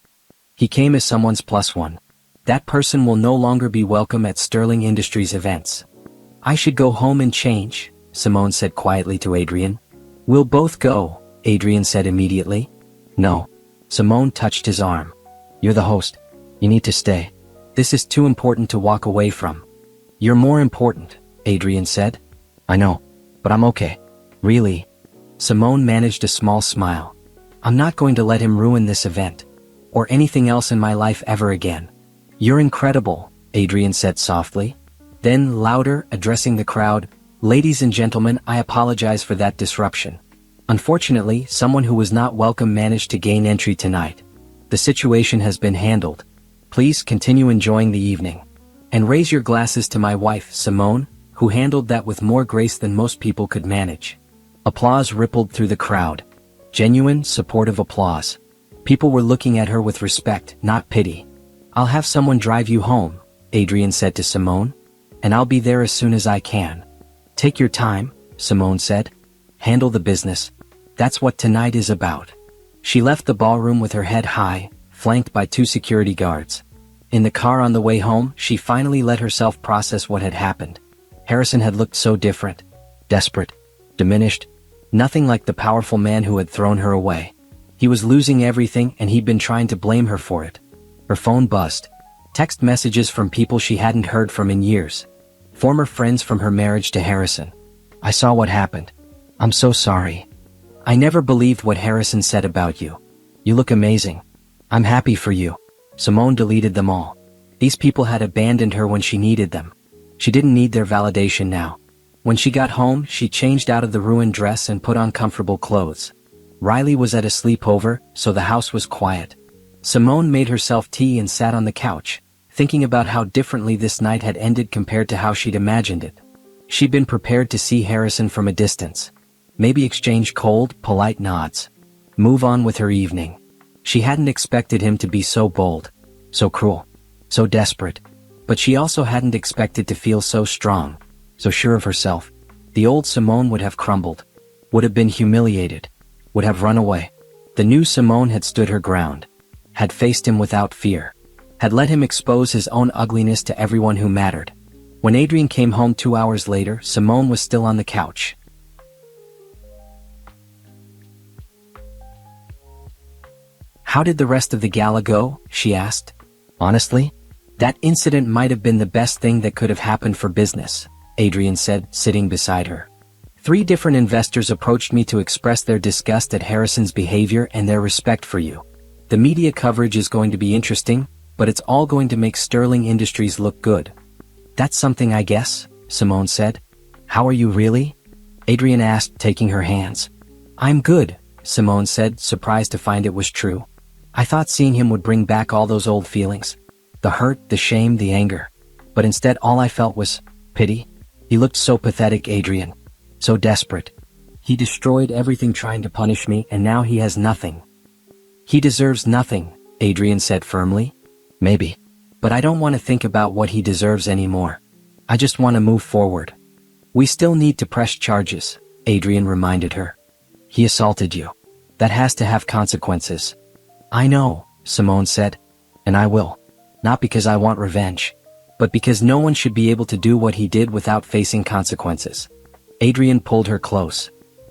"He came as someone's plus one. That person will no longer be welcome at Sterling Industries events. I should go home and change, Simone said quietly to Adrian. We'll both go, Adrian said immediately. No. Simone touched his arm. You're the host. You need to stay. This is too important to walk away from. You're more important, Adrian said. I know, but I'm okay. Really? Simone managed a small smile. I'm not going to let him ruin this event. Or anything else in my life ever again. You're incredible, Adrian said softly. Then, louder, addressing the crowd, Ladies and gentlemen, I apologize for that disruption. Unfortunately, someone who was not welcome managed to gain entry tonight. The situation has been handled. Please continue enjoying the evening. And raise your glasses to my wife, Simone, who handled that with more grace than most people could manage. Applause rippled through the crowd. Genuine, supportive applause. People were looking at her with respect, not pity. I'll have someone drive you home, Adrian said to Simone. And I'll be there as soon as I can. Take your time, Simone said. Handle the business. That's what tonight is about. She left the ballroom with her head high, flanked by 2 security guards. In the car on the way home, she finally let herself process what had happened. Harrison had looked so different. Desperate. Diminished. Nothing like the powerful man who had thrown her away. He was losing everything and he'd been trying to blame her for it. Her phone buzzed. Text messages from people she hadn't heard from in years. Former friends from her marriage to Harrison. I saw what happened. I'm so sorry. I never believed what Harrison said about you. You look amazing. I'm happy for you. Simone deleted them all. These people had abandoned her when she needed them. She didn't need their validation now. When she got home, she changed out of the ruined dress and put on comfortable clothes. Riley was at a sleepover, so the house was quiet. Simone made herself tea and sat on the couch, thinking about how differently this night had ended compared to how she'd imagined it. She'd been prepared to see Harrison from a distance. Maybe exchange cold, polite nods. Move on with her evening. She hadn't expected him to be so bold, so cruel, so desperate. But she also hadn't expected to feel so strong, so sure of herself. The old Simone would have crumbled, would have been humiliated, would have run away. The new Simone had stood her ground, had faced him without fear, had let him expose his own ugliness to everyone who mattered. When Adrian came home 2 hours later, Simone was still on the couch. How did the rest of the gala go? She asked. Honestly, that incident might have been the best thing that could have happened for business, Adrian said, sitting beside her. 3 different investors approached me to express their disgust at Harrison's behavior and their respect for you. The media coverage is going to be interesting, but it's all going to make Sterling Industries look good. That's something, I guess, Simone said. How are you really? Adrian asked, taking her hands. I'm good, Simone said, surprised to find it was true. I thought seeing him would bring back all those old feelings. The hurt, the shame, the anger. But instead all I felt was pity. He looked so pathetic, Adrian. So desperate. He destroyed everything trying to punish me, and now he has nothing. He deserves nothing, Adrian said firmly. Maybe. But I don't want to think about what he deserves anymore. I just want to move forward. We still need to press charges, Adrian reminded her. He assaulted you. That has to have consequences. I know, Simone said. And I will. Not because I want revenge, but because no one should be able to do what he did without facing consequences. Adrian pulled her close.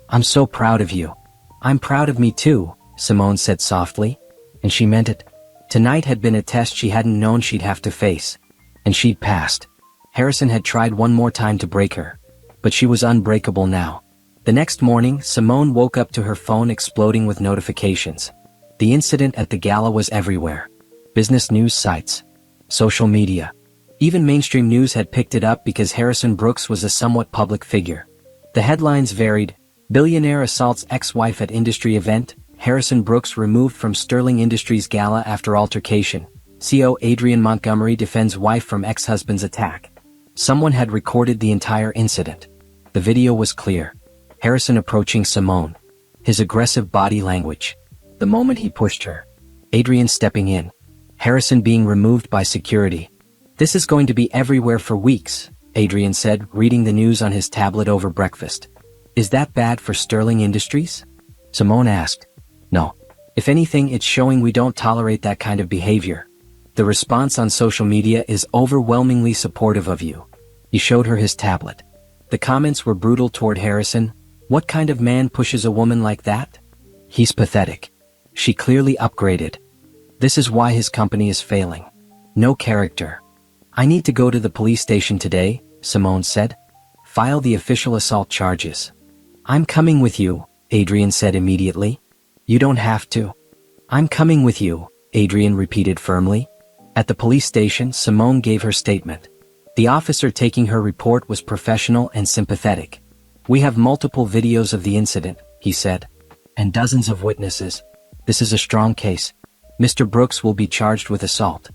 I'm so proud of you. I'm proud of me too, Simone said softly. And she meant it. Tonight had been a test she hadn't known she'd have to face. And she'd passed. Harrison had tried one more time to break her. But she was unbreakable now. The next morning, Simone woke up to her phone exploding with notifications. The incident at the gala was everywhere. Business news sites. Social media. Even mainstream news had picked it up because Harrison Brooks was a somewhat public figure. The headlines varied. Billionaire assaults ex-wife at industry event. Harrison Brooks removed from Sterling Industries gala after altercation. CO Adrian Montgomery defends wife from ex-husband's attack. Someone had recorded the entire incident. The video was clear. Harrison approaching Simone. His aggressive body language. The moment he pushed her. Adrian stepping in. Harrison being removed by security. This is going to be everywhere for weeks, Adrian said, reading the news on his tablet over breakfast. Is that bad for Sterling Industries? Simone asked. No. If anything, it's showing we don't tolerate that kind of behavior. The response on social media is overwhelmingly supportive of you. He showed her his tablet. The comments were brutal toward Harrison. What kind of man pushes a woman like that? He's pathetic. She clearly upgraded. This is why his company is failing. No character. I need to go to the police station today, Simone said. File the official assault charges. I'm coming with you, Adrian said immediately. You don't have to. I'm coming with you, Adrian repeated firmly. At the police station, Simone gave her statement. The officer taking her report was professional and sympathetic. We have multiple videos of the incident, he said, and dozens of witnesses. This is a strong case. Mr. Brooks will be charged with assault.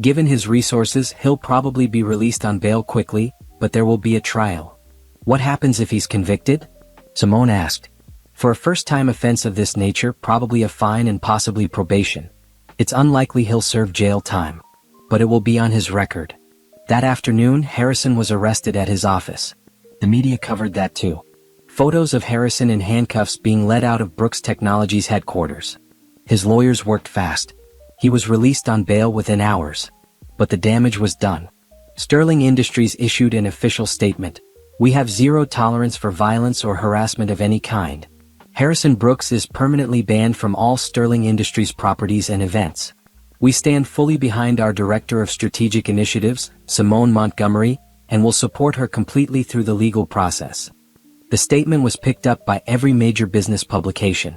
Given his resources, he'll probably be released on bail quickly, but there will be a trial. What happens if he's convicted? Simone asked. For a first-time offense of this nature, probably a fine and possibly probation. It's unlikely he'll serve jail time. But it will be on his record. That afternoon, Harrison was arrested at his office. The media covered that too. Photos of Harrison in handcuffs being led out of Brooks Technologies headquarters. His lawyers worked fast. He was released on bail within hours. But the damage was done. Sterling Industries issued an official statement. We have zero tolerance for violence or harassment of any kind. Harrison Brooks is permanently banned from all Sterling Industries properties and events. We stand fully behind our Director of Strategic Initiatives, Simone Montgomery, and will support her completely through the legal process. The statement was picked up by every major business publication.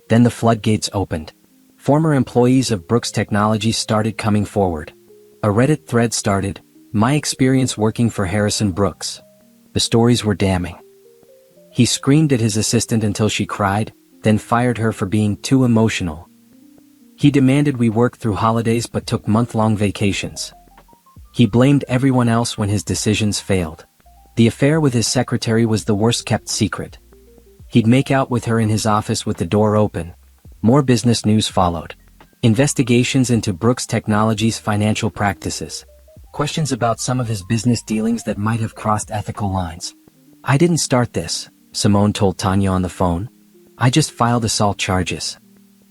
Then the floodgates opened. Former employees of Brooks Technologies started coming forward. A Reddit thread started, "My experience working for Harrison Brooks." The stories were damning. He screamed at his assistant until she cried, then fired her for being too emotional. He demanded we work through holidays but took month-long vacations. He blamed everyone else when his decisions failed. The affair with his secretary was the worst-kept secret. He'd make out with her in his office with the door open. More business news followed. Investigations into Brooks Technologies' financial practices. Questions about some of his business dealings that might have crossed ethical lines. I didn't start this, Simone told Tanya on the phone. I just filed assault charges.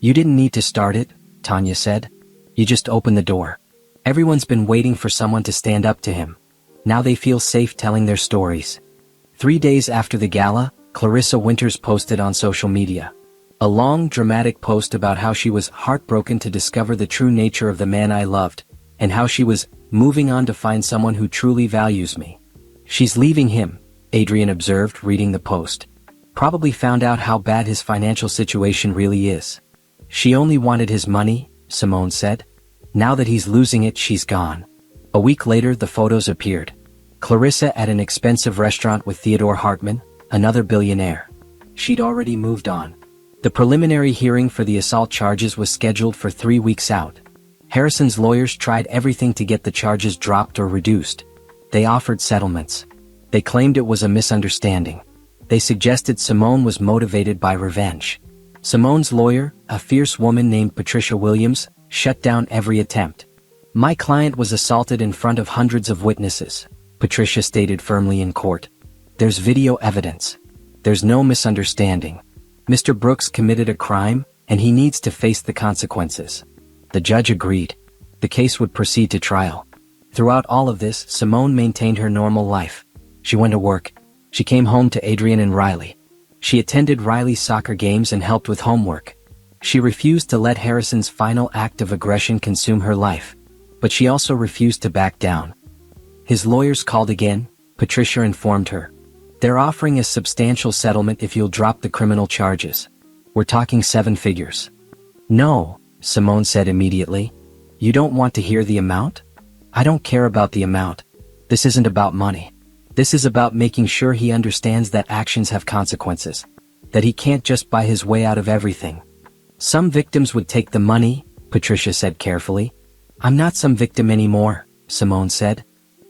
You didn't need to start it, Tanya said. You just opened the door. Everyone's been waiting for someone to stand up to him. Now they feel safe telling their stories. 3 days after the gala, Clarissa Winters posted on social media. A long, dramatic post about how she was heartbroken to discover the true nature of the man I loved, and how she was moving on to find someone who truly values me. She's leaving him, Adrian observed, reading the post. Probably found out how bad his financial situation really is. She only wanted his money, Simone said. Now that he's losing it, she's gone. A week later, the photos appeared. Clarissa at an expensive restaurant with Theodore Hartman, another billionaire. She'd already moved on. The preliminary hearing for the assault charges was scheduled for 3 weeks out. Harrison's lawyers tried everything to get the charges dropped or reduced. They offered settlements. They claimed it was a misunderstanding. They suggested Simone was motivated by revenge. Simone's lawyer, a fierce woman named Patricia Williams, shut down every attempt. My client was assaulted in front of hundreds of witnesses, Patricia stated firmly in court. There's video evidence. There's no misunderstanding. Mr. Brooks committed a crime, and he needs to face the consequences. The judge agreed. The case would proceed to trial. Throughout all of this, Simone maintained her normal life. She went to work. She came home to Adrian and Riley. She attended Riley's soccer games and helped with homework. She refused to let Harrison's final act of aggression consume her life. But she also refused to back down. His lawyers called again, Patricia informed her. They're offering a substantial settlement if you'll drop the criminal charges. We're talking 7 figures. No, Simone said immediately. You don't want to hear the amount? I don't care about the amount. This isn't about money. This is about making sure he understands that actions have consequences. That he can't just buy his way out of everything. Some victims would take the money, Patricia said carefully. I'm not some victim anymore, Simone said.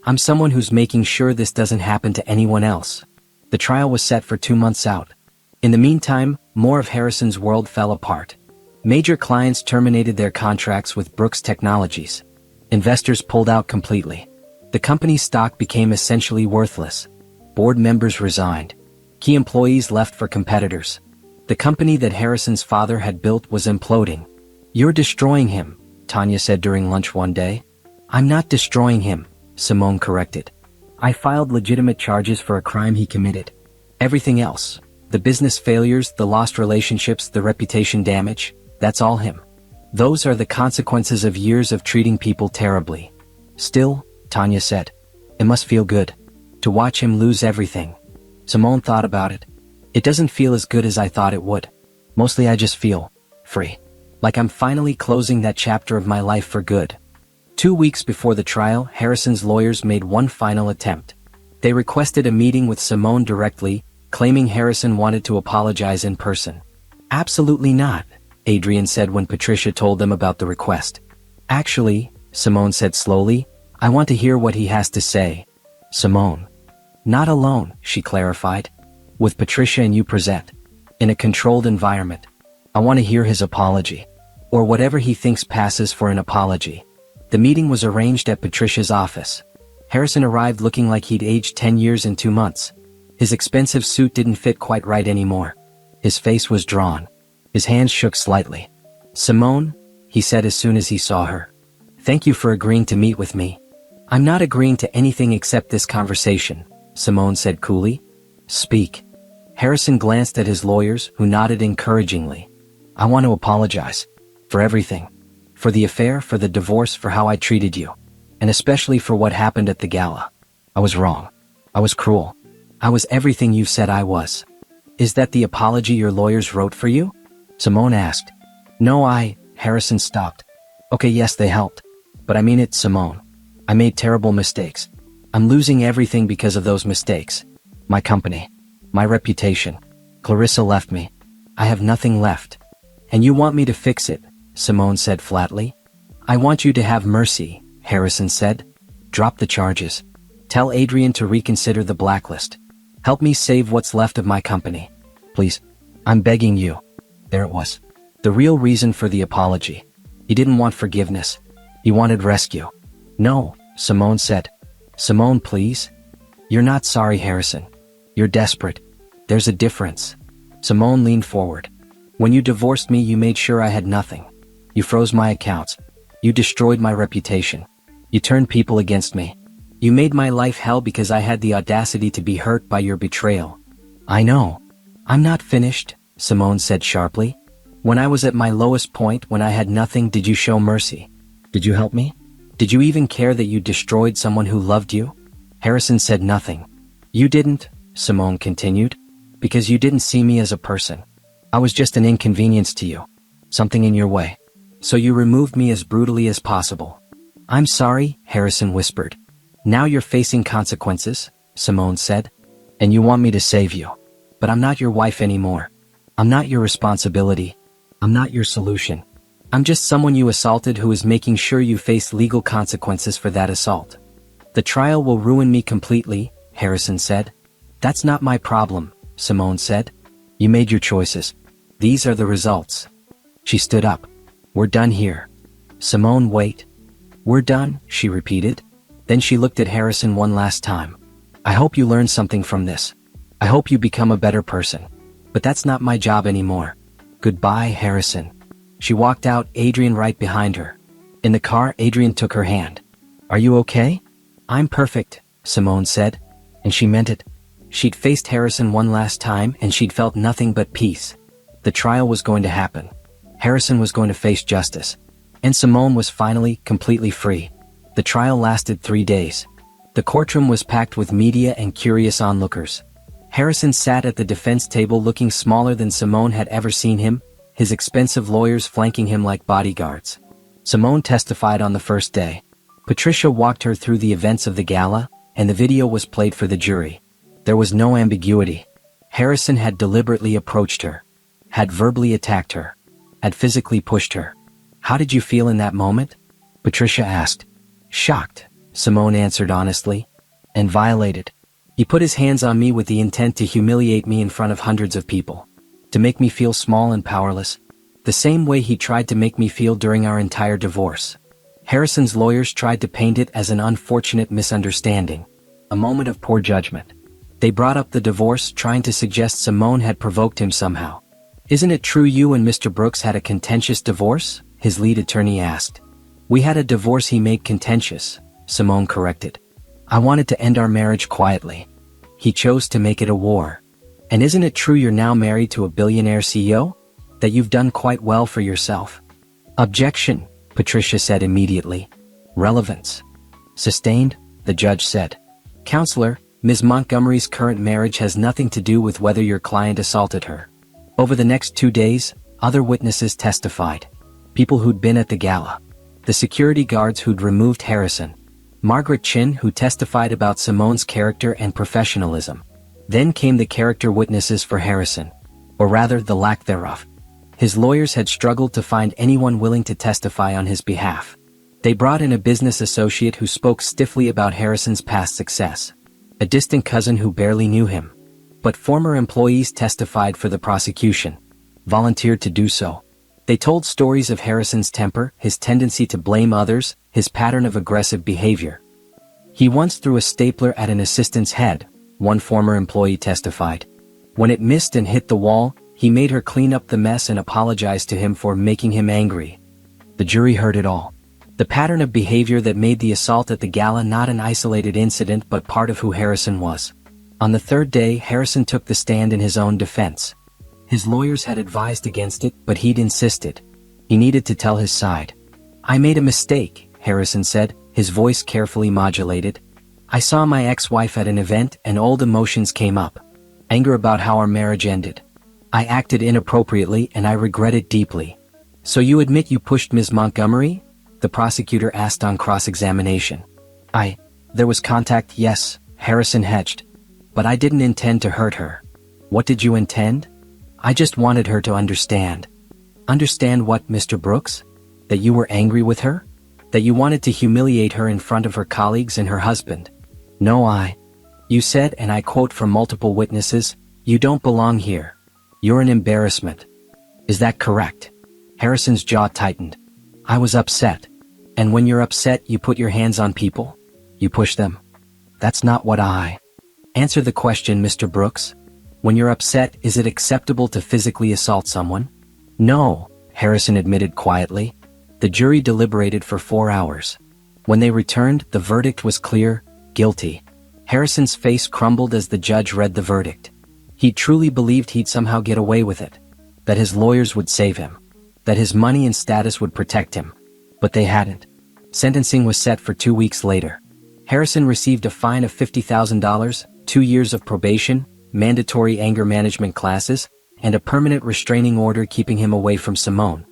I'm someone who's making sure this doesn't happen to anyone else. The trial was set for 2 months out. In the meantime, more of Harrison's world fell apart. Major clients terminated their contracts with Brooks Technologies. Investors pulled out completely. The company's stock became essentially worthless. Board members resigned. Key employees left for competitors. The company that Harrison's father had built was imploding. You're destroying him, Tanya said during lunch one day. I'm not destroying him, Simone corrected. I filed legitimate charges for a crime he committed. Everything else, the business failures, the lost relationships, the reputation damage, that's all him. Those are the consequences of years of treating people terribly. Still, Tanya said, it must feel good to watch him lose everything. Simone thought about it. It doesn't feel as good as I thought it would. Mostly I just feel free. Like I'm finally closing that chapter of my life for good. 2 weeks before the trial, Harrison's lawyers made one final attempt. They requested a meeting with Simone directly, claiming Harrison wanted to apologize in person. Absolutely not, Adrian said when Patricia told them about the request. Actually, Simone said slowly, I want to hear what he has to say. Simone. Not alone, she clarified. With Patricia and you present. In a controlled environment. I want to hear his apology. Or whatever he thinks passes for an apology. The meeting was arranged at Patricia's office. Harrison arrived looking like he'd aged 10 years in 2 months. His expensive suit didn't fit quite right anymore. His face was drawn. His hands shook slightly. Simone, he said as soon as he saw her. Thank you for agreeing to meet with me. I'm not agreeing to anything except this conversation, Simone said coolly. Speak. Harrison glanced at his lawyers, who nodded encouragingly. I want to apologize. For everything. For the affair, for the divorce, for how I treated you. And especially for what happened at the gala. I was wrong. I was cruel. I was everything you said I was. Is that the apology your lawyers wrote for you? Simone asked. No, Harrison stopped. Okay, yes, they helped. But I mean it, Simone. I made terrible mistakes. I'm losing everything because of those mistakes. My company. My reputation. Clarissa left me. I have nothing left. And you want me to fix it, Simone said flatly. I want you to have mercy, Harrison said. Drop the charges. Tell Adrian to reconsider the blacklist. Help me save what's left of my company. Please. I'm begging you. There it was. The real reason for the apology. He didn't want forgiveness. He wanted rescue. No, Simone said. Simone, please. You're not sorry, Harrison. You're desperate. There's a difference. Simone leaned forward. When you divorced me, you made sure I had nothing. You froze my accounts. You destroyed my reputation. You turned people against me. You made my life hell because I had the audacity to be hurt by your betrayal. I know. I'm not finished, Simone said sharply. When I was at my lowest point, when I had nothing, did you show mercy? Did you help me? Did you even care that you destroyed someone who loved you? Harrison said nothing. You didn't, Simone continued, because you didn't see me as a person. I was just an inconvenience to you. Something in your way. So you removed me as brutally as possible. I'm sorry, Harrison whispered. Now you're facing consequences, Simone said. And you want me to save you. But I'm not your wife anymore. I'm not your responsibility. I'm not your solution. I'm just someone you assaulted who is making sure you face legal consequences for that assault. The trial will ruin me completely, Harrison said. That's not my problem, Simone said. You made your choices. These are the results. She stood up. We're done here. Simone, wait. We're done, she repeated. Then she looked at Harrison one last time. I hope you learn something from this. I hope you become a better person. But that's not my job anymore. Goodbye, Harrison. She walked out, Adrian right behind her. In the car, Adrian took her hand. Are you okay? I'm perfect, Simone said. And she meant it. She'd faced Harrison one last time and she'd felt nothing but peace. The trial was going to happen. Harrison was going to face justice. And Simone was finally, completely free. The trial lasted 3 days. The courtroom was packed with media and curious onlookers. Harrison sat at the defense table looking smaller than Simone had ever seen him, his expensive lawyers flanking him like bodyguards. Simone testified on the first day. Patricia walked her through the events of the gala, and the video was played for the jury. There was no ambiguity. Harrison had deliberately approached her, had verbally attacked her, had physically pushed her. How did you feel in that moment? Patricia asked. Shocked, Simone answered honestly. And violated. He put his hands on me with the intent to humiliate me in front of hundreds of people. To make me feel small and powerless. The same way he tried to make me feel during our entire divorce. Harrison's lawyers tried to paint it as an unfortunate misunderstanding. A moment of poor judgment. They brought up the divorce, trying to suggest Simone had provoked him somehow. Isn't it true you and Mr. Brooks had a contentious divorce? His lead attorney asked. We had a divorce he made contentious, Simone corrected. I wanted to end our marriage quietly. He chose to make it a war. And isn't it true you're now married to a billionaire CEO? That you've done quite well for yourself? Objection, Patricia said immediately. Relevance. Sustained, the judge said. Counselor, Ms. Montgomery's current marriage has nothing to do with whether your client assaulted her. Over the next 2 days, other witnesses testified. People who'd been at the gala. The security guards who'd removed Harrison. Margaret Chin, who testified about Simone's character and professionalism. Then came the character witnesses for Harrison. Or rather, the lack thereof. His lawyers had struggled to find anyone willing to testify on his behalf. They brought in a business associate who spoke stiffly about Harrison's past success. A distant cousin who barely knew him. But former employees testified for the prosecution. Volunteered to do so. They told stories of Harrison's temper, his tendency to blame others, his pattern of aggressive behavior. He once threw a stapler at an assistant's head, one former employee testified. When it missed and hit the wall, he made her clean up the mess and apologized to him for making him angry. The jury heard it all. The pattern of behavior that made the assault at the gala not an isolated incident but part of who Harrison was. On the third day, Harrison took the stand in his own defense. His lawyers had advised against it, but he'd insisted. He needed to tell his side. I made a mistake, Harrison said, his voice carefully modulated. I saw my ex-wife at an event and old emotions came up. Anger about how our marriage ended. I acted inappropriately and I regret it deeply. So you admit you pushed Ms. Montgomery? The prosecutor asked on cross-examination. There was contact, yes, Harrison hedged. But I didn't intend to hurt her. What did you intend? I just wanted her to understand. Understand what, Mr. Brooks? That you were angry with her? That you wanted to humiliate her in front of her colleagues and her husband? No, You said, and I quote from multiple witnesses, you don't belong here. You're an embarrassment. Is that correct? Harrison's jaw tightened. I was upset. And when you're upset, you put your hands on people? You push them? That's not what Answer the question, Mr. Brooks. When you're upset, is it acceptable to physically assault someone? No, Harrison admitted quietly. The jury deliberated for 4 hours. When they returned, the verdict was clear, guilty. Harrison's face crumbled as the judge read the verdict. He truly believed he'd somehow get away with it. That his lawyers would save him. That his money and status would protect him. But they hadn't. Sentencing was set for 2 weeks later. Harrison received a fine of $50,000, 2 years of probation, mandatory anger management classes, and a permanent restraining order keeping him away from Simone.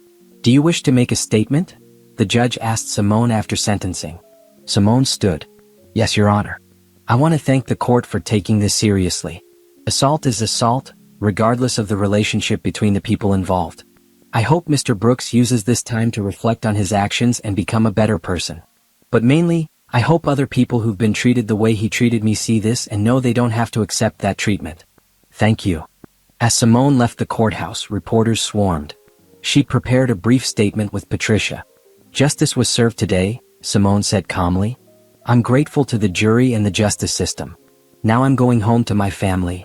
Do you wish to make a statement? The judge asked Simone after sentencing. Simone stood. Yes, Your Honor. I want to thank the court for taking this seriously. Assault is assault, regardless of the relationship between the people involved. I hope Mr. Brooks uses this time to reflect on his actions and become a better person. But mainly, I hope other people who've been treated the way he treated me see this and know they don't have to accept that treatment. Thank you. As Simone left the courthouse, reporters swarmed. She prepared a brief statement with Patricia. Justice was served today, Simone said calmly. I'm grateful to the jury and the justice system. Now I'm going home to my family.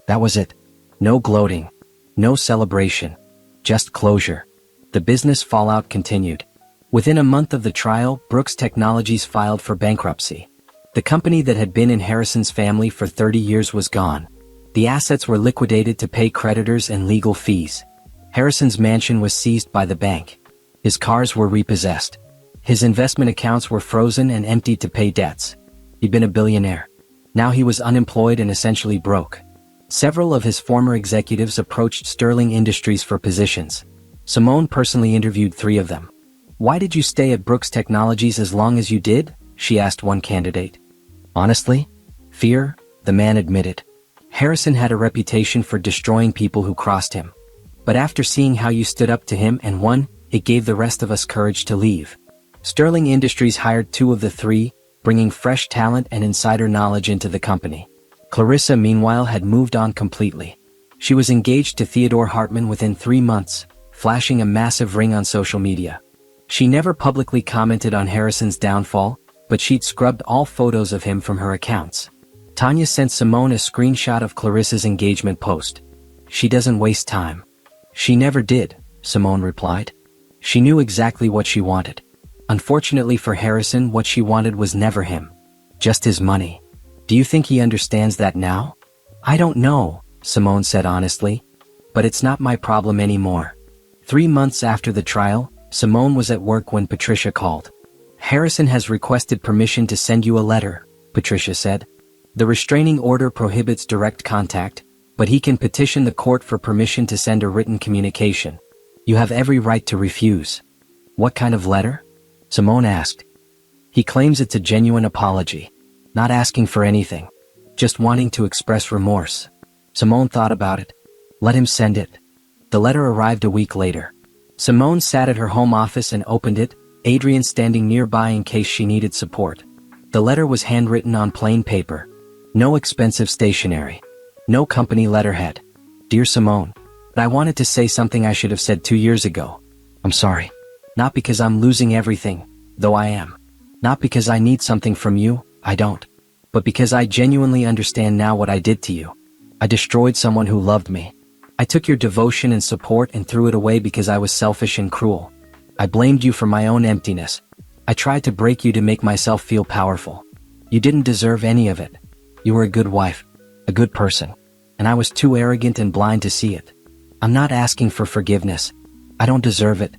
That was it. No gloating. No celebration. Just closure. The business fallout continued. Within a month of the trial, Brooks Technologies filed for bankruptcy. The company that had been in Harrison's family for 30 years was gone. The assets were liquidated to pay creditors and legal fees. Harrison's mansion was seized by the bank. His cars were repossessed. His investment accounts were frozen and emptied to pay debts. He'd been a billionaire. Now he was unemployed and essentially broke. Several of his former executives approached Sterling Industries for positions. Simone personally interviewed 3 of them. Why did you stay at Brooks Technologies as long as you did? She asked one candidate. Honestly? Fear, the man admitted. Harrison had a reputation for destroying people who crossed him. But after seeing how you stood up to him and won, it gave the rest of us courage to leave. Sterling Industries hired 2 of the 3, bringing fresh talent and insider knowledge into the company. Clarissa, meanwhile, had moved on completely. She was engaged to Theodore Hartman within 3 months, flashing a massive ring on social media. She never publicly commented on Harrison's downfall, but she'd scrubbed all photos of him from her accounts. Tanya sent Simone a screenshot of Clarissa's engagement post. She doesn't waste time. She never did, Simone replied. She knew exactly what she wanted. Unfortunately for Harrison, what she wanted was never him. Just his money. Do you think he understands that now? I don't know, Simone said honestly. But it's not my problem anymore. 3 months after the trial, Simone was at work when Patricia called. Harrison has requested permission to send you a letter, Patricia said. The restraining order prohibits direct contact, but he can petition the court for permission to send a written communication. You have every right to refuse. What kind of letter? Simone asked. He claims it's a genuine apology. Not asking for anything. Just wanting to express remorse. Simone thought about it. Let him send it. The letter arrived a week later. Simone sat at her home office and opened it, Adrian standing nearby in case she needed support. The letter was handwritten on plain paper. No expensive stationery. No company letterhead. Dear Simone, I wanted to say something I should have said 2 years ago. I'm sorry. Not because I'm losing everything, though I am. Not because I need something from you, I don't. But because I genuinely understand now what I did to you. I destroyed someone who loved me. I took your devotion and support and threw it away because I was selfish and cruel. I blamed you for my own emptiness. I tried to break you to make myself feel powerful. You didn't deserve any of it. You were a good wife, a good person, and I was too arrogant and blind to see it. I'm not asking for forgiveness. I don't deserve it.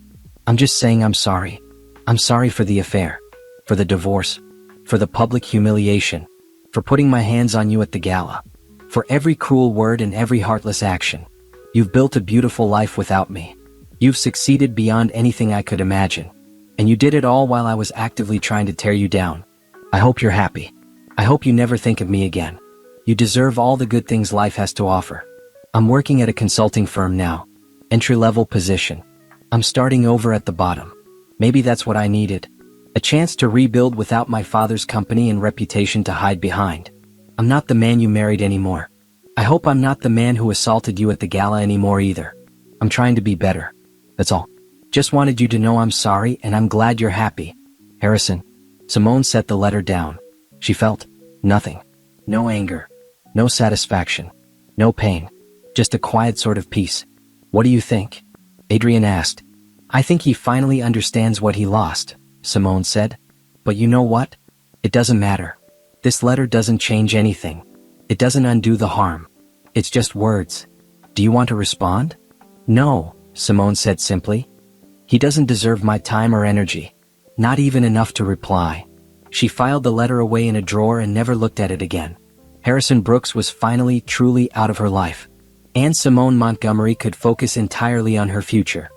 I'm just saying I'm sorry. I'm sorry for the affair, for the divorce, for the public humiliation, for putting my hands on you at the gala, for every cruel word and every heartless action. You've built a beautiful life without me. You've succeeded beyond anything I could imagine. And you did it all while I was actively trying to tear you down. I hope you're happy. I hope you never think of me again. You deserve all the good things life has to offer. I'm working at a consulting firm now. Entry-level position. I'm starting over at the bottom. Maybe that's what I needed. A chance to rebuild without my father's company and reputation to hide behind. I'm not the man you married anymore. I hope I'm not the man who assaulted you at the gala anymore either. I'm trying to be better. That's all. Just wanted you to know I'm sorry and I'm glad you're happy. Harrison. Simone set the letter down. She felt nothing. No anger. No satisfaction. No pain. Just a quiet sort of peace. What do you think? Adrian asked. I think he finally understands what he lost, Simone said. But you know what? It doesn't matter. This letter doesn't change anything. It doesn't undo the harm. It's just words. Do you want to respond? No, Simone said simply. He doesn't deserve my time or energy. Not even enough to reply. She filed the letter away in a drawer and never looked at it again. Harrison Brooks was finally, truly out of her life. And Simone Montgomery could focus entirely on her future.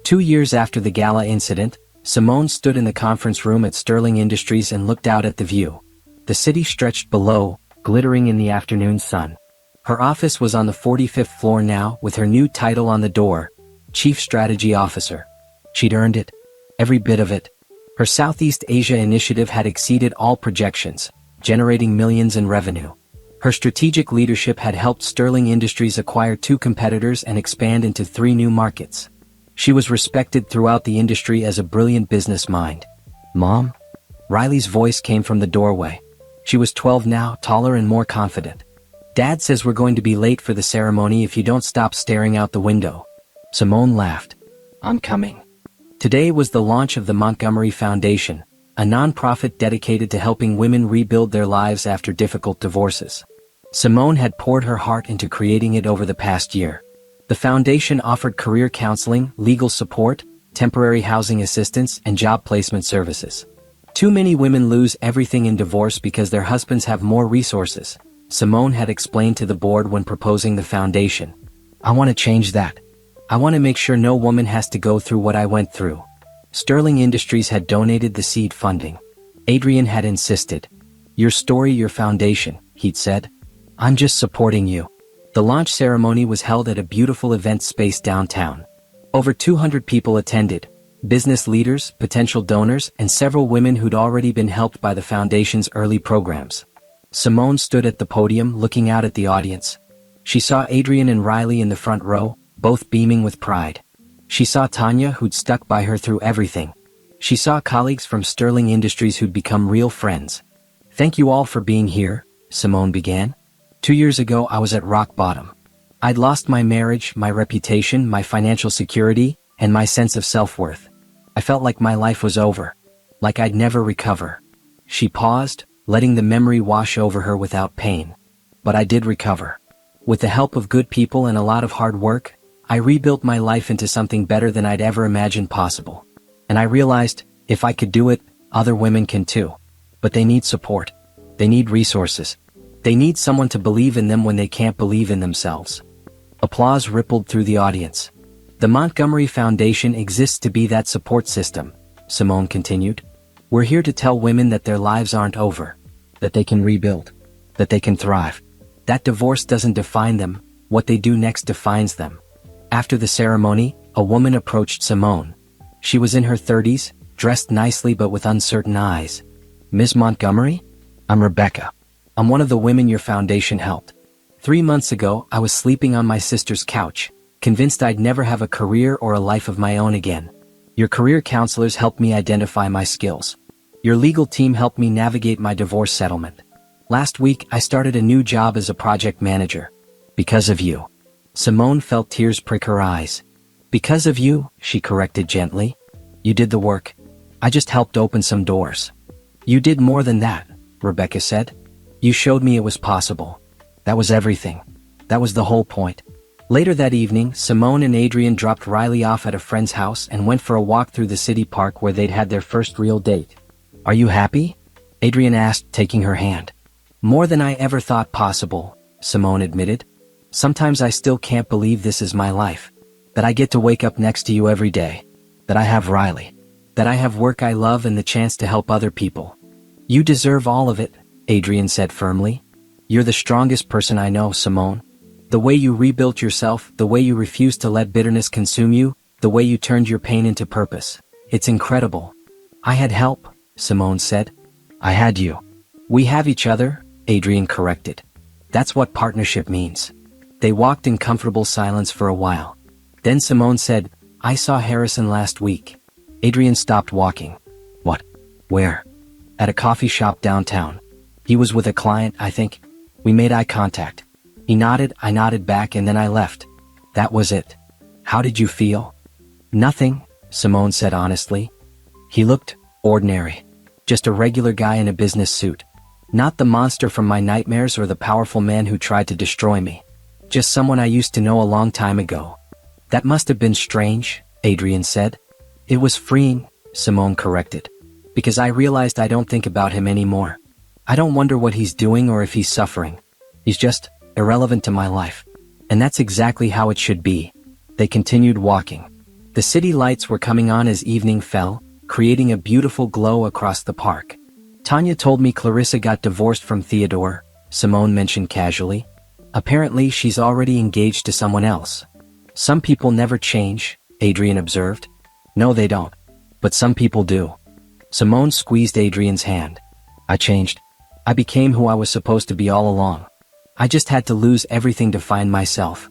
2 years after the gala incident, Simone stood in the conference room at Sterling Industries and looked out at the view. The city stretched below, glittering in the afternoon sun. Her office was on the 45th floor now, with her new title on the door, Chief Strategy Officer. She'd earned it. Every bit of it. Her Southeast Asia initiative had exceeded all projections, generating millions in revenue. Her strategic leadership had helped Sterling Industries acquire 2 competitors and expand into 3 new markets. She was respected throughout the industry as a brilliant business mind. Mom? Riley's voice came from the doorway. She was 12 now, taller and more confident. Dad says we're going to be late for the ceremony if you don't stop staring out the window. Simone laughed. I'm coming. Today was the launch of the Montgomery Foundation, a non-profit dedicated to helping women rebuild their lives after difficult divorces. Simone had poured her heart into creating it over the past year. The foundation offered career counseling, legal support, temporary housing assistance, and job placement services. Too many women lose everything in divorce because their husbands have more resources, Simone had explained to the board when proposing the foundation. I want to change that. I want to make sure no woman has to go through what I went through. Sterling Industries had donated the seed funding. Adrian had insisted. Your story, your foundation, he'd said. I'm just supporting you. The launch ceremony was held at a beautiful event space downtown. Over 200 people attended. Business leaders, potential donors, and several women who'd already been helped by the foundation's early programs. Simone stood at the podium looking out at the audience. She saw Adrian and Riley in the front row, both beaming with pride. She saw Tanya, who'd stuck by her through everything. She saw colleagues from Sterling Industries who'd become real friends. Thank you all for being here, Simone began. 2 years ago I was at rock bottom. I'd lost my marriage, my reputation, my financial security, and my sense of self-worth. I felt like my life was over. like I'd never recover. She paused, letting the memory wash over her without pain. But I did recover. With the help of good people and a lot of hard work, I rebuilt my life into something better than I'd ever imagined possible. And I realized, if I could do it, other women can too. But they need support. They need resources. They need someone to believe in them when they can't believe in themselves. Applause rippled through the audience. The Montgomery Foundation exists to be that support system, Simone continued. We're here to tell women that their lives aren't over, that they can rebuild, that they can thrive. That divorce doesn't define them, what they do next defines them. After the ceremony, a woman approached Simone. She was in her 30s, dressed nicely but with uncertain eyes. Ms. Montgomery? I'm Rebecca. I'm one of the women your foundation helped. 3 months ago, I was sleeping on my sister's couch, convinced I'd never have a career or a life of my own again. Your career counselors helped me identify my skills. Your legal team helped me navigate my divorce settlement. Last week, I started a new job as a project manager. Because of you. Simone felt tears prick her eyes. Because of you, she corrected gently. You did the work. I just helped open some doors. You did more than that, Rebecca said. You showed me it was possible. That was everything. That was the whole point. Later that evening, Simone and Adrian dropped Riley off at a friend's house and went for a walk through the city park where they'd had their first real date. Are you happy? Adrian asked, taking her hand. More than I ever thought possible, Simone admitted. Sometimes I still can't believe this is my life. That I get to wake up next to you every day. That I have Riley. That I have work I love and the chance to help other people. You deserve all of it, Adrian said firmly. You're the strongest person I know, Simone. The way you rebuilt yourself, the way you refused to let bitterness consume you, the way you turned your pain into purpose. It's incredible. I had help, Simone said. I had you. We have each other, Adrian corrected. That's what partnership means. They walked in comfortable silence for a while. Then Simone said, I saw Harrison last week. Adrian stopped walking. What? Where? At a coffee shop downtown. He was with a client, I think. We made eye contact. He nodded, I nodded back, and then I left. That was it. How did you feel? Nothing, Simone said honestly. He looked ordinary. Just a regular guy in a business suit. Not the monster from my nightmares or the powerful man who tried to destroy me. Just someone I used to know a long time ago. That must have been strange, Adrian said. It was freeing, Simone corrected. Because I realized I don't think about him anymore. I don't wonder what he's doing or if he's suffering. He's just irrelevant to my life. And that's exactly how it should be. They continued walking. The city lights were coming on as evening fell, creating a beautiful glow across the park. Tanya told me Clarissa got divorced from Theodore, Simone mentioned casually. Apparently she's already engaged to someone else. Some people never change, Adrian observed. No, they don't. But some people do. Simone squeezed Adrian's hand. I changed. I became who I was supposed to be all along. I just had to lose everything to find myself.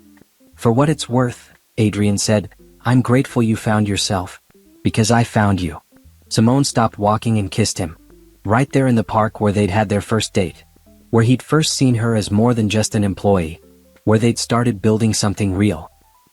For what it's worth, Adrian said, I'm grateful you found yourself. Because I found you. Simone stopped walking and kissed him. Right there in the park where they'd had their first date. Where he'd first seen her as more than just an employee. Where they'd started building something real.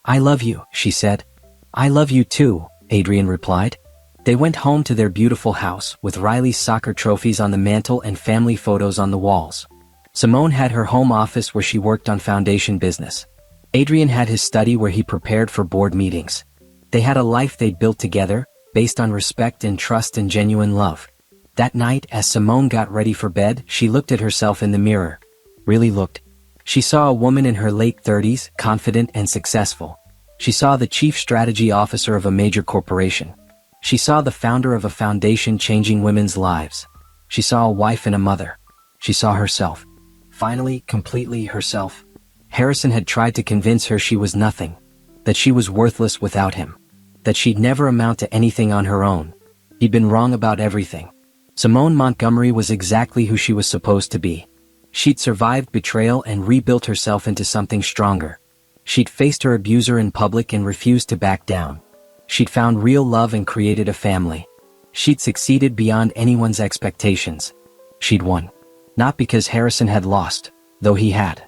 I love you, she said. I love you too, Adrian replied. They went home to their beautiful house, with Riley's soccer trophies on the mantle and family photos on the walls. Simone had her home office where she worked on foundation business. Adrian had his study where he prepared for board meetings. They had a life they'd built together, based on respect and trust and genuine love. That night, as Simone got ready for bed, she looked at herself in the mirror. Really looked. She saw a woman in her late 30s, confident and successful. She saw the chief strategy officer of a major corporation. She saw the founder of a foundation changing women's lives. She saw a wife and a mother. She saw herself. Finally, completely herself. Harrison had tried to convince her she was nothing. That she was worthless without him. That she'd never amount to anything on her own. He'd been wrong about everything. Simone Montgomery was exactly who she was supposed to be. She'd survived betrayal and rebuilt herself into something stronger. She'd faced her abuser in public and refused to back down. She'd found real love and created a family. She'd succeeded beyond anyone's expectations. She'd won. Not because Harrison had lost, though he had.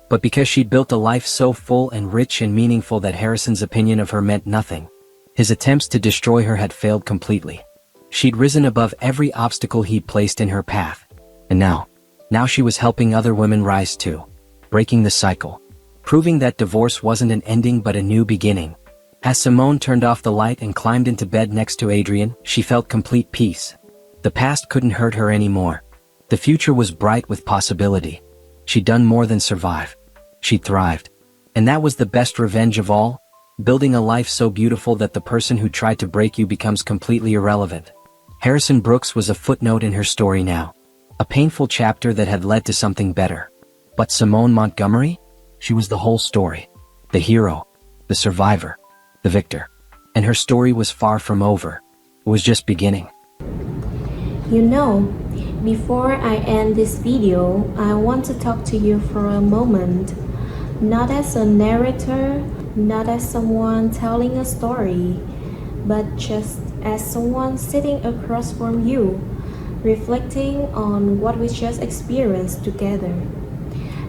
But because she'd built a life so full and rich and meaningful that Harrison's opinion of her meant nothing. His attempts to destroy her had failed completely. She'd risen above every obstacle he'd placed in her path. And now she was helping other women rise too, breaking the cycle, proving that divorce wasn't an ending but a new beginning. As Simone turned off the light and climbed into bed next to Adrian, she felt complete peace. The past couldn't hurt her anymore. The future was bright with possibility. She'd done more than survive. She'd thrived. And that was the best revenge of all, building a life so beautiful that the person who tried to break you becomes completely irrelevant. Harrison Brooks was a footnote in her story now. A painful chapter that had led to something better. But Simone Montgomery? She was the whole story. The hero. The survivor. The victor. And her story was far from over. It was just beginning. You know, before I end this video, I want to talk to you for a moment. Not as a narrator, not as someone telling a story, but just as someone sitting across from you, reflecting on what we just experienced together.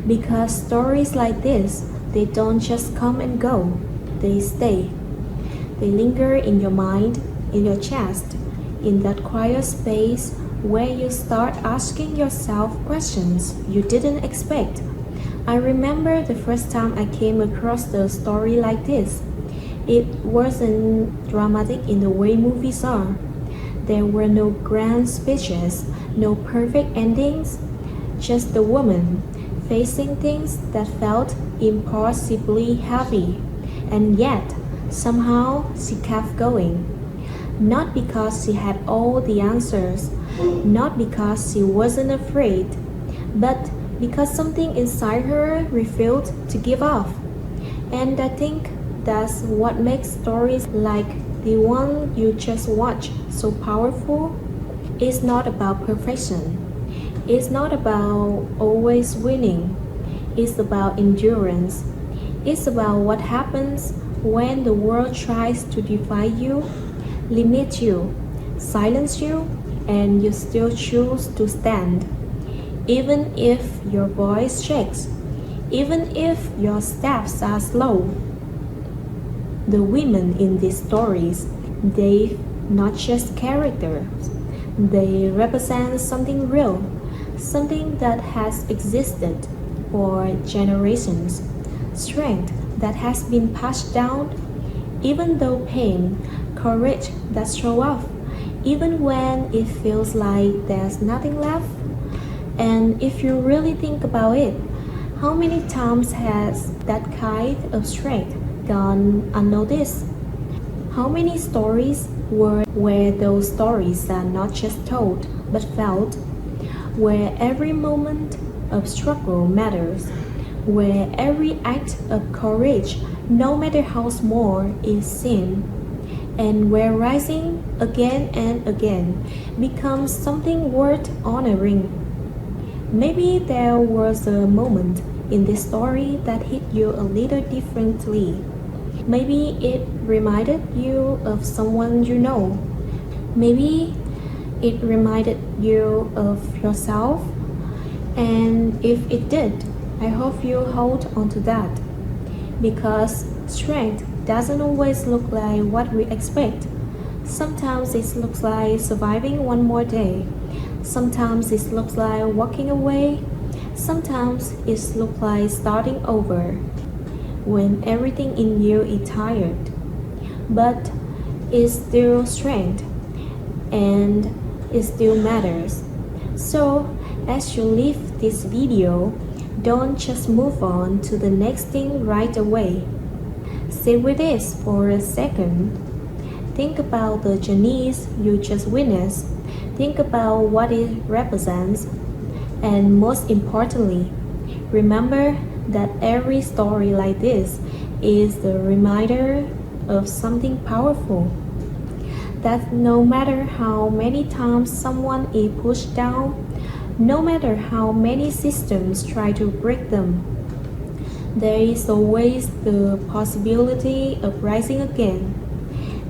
Because stories like this, they don't just come and go, they stay. They linger in your mind, in your chest, in that quiet space where you start asking yourself questions you didn't expect. I remember the first time I came across a story like this. It wasn't dramatic in the way movies are. There were no grand speeches, no perfect endings, just the woman facing things that felt impossibly heavy. And yet, somehow she kept going. Not because she had all the answers, not because she wasn't afraid, but because something inside her refused to give up. And I think that's what makes stories like the one you just watched so powerful. It's not about perfection. It's not about always winning. It's about endurance. It's about what happens when the world tries to define you, limit you, silence you, and you still choose to stand. Even if your voice shakes, even if your steps are slow. The women in these stories, they're not just characters. They represent something real, something that has existed for generations, strength that has been passed down, even though pain, courage that show up, even when it feels like there's nothing left. And if you really think about it, how many times has that kind of strength gone unnoticed? How many stories were where those stories are not just told but felt, where every moment of struggle matters, where every act of courage, no matter how small, is seen, and where rising again and again becomes something worth honoring. Maybe there was a moment in this story that hit you a little differently. Maybe it reminded you of someone you know. Maybe it reminded you of yourself. And if it did, I hope you hold on to that. Because strength doesn't always look like what we expect. Sometimes it looks like surviving one more day. Sometimes it looks like walking away. Sometimes it looks like starting over when everything in you is tired. But it's still strength and it still matters. So as you leave this video, don't just move on to the next thing right away. Sit with this for a second. Think about the journeys you just witnessed. Think about what it represents. And most importantly, remember that every story like this is the reminder of something powerful. That no matter how many times someone is pushed down, no matter how many systems try to break them, there is always the possibility of rising again.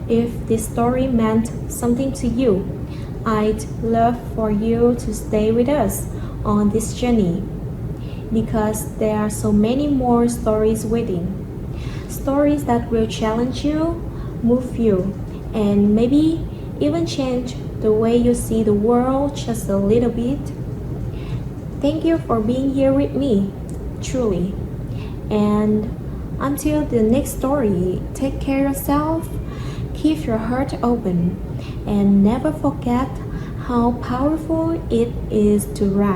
If this story meant something to you, I'd love for you to stay with us on this journey, because there are so many more stories waiting. Stories that will challenge you, move you, and maybe even change the way you see the world just a little bit. Thank you for being here with me, truly. And until the next story, take care of yourself, keep your heart open, and never forget how powerful it is to write.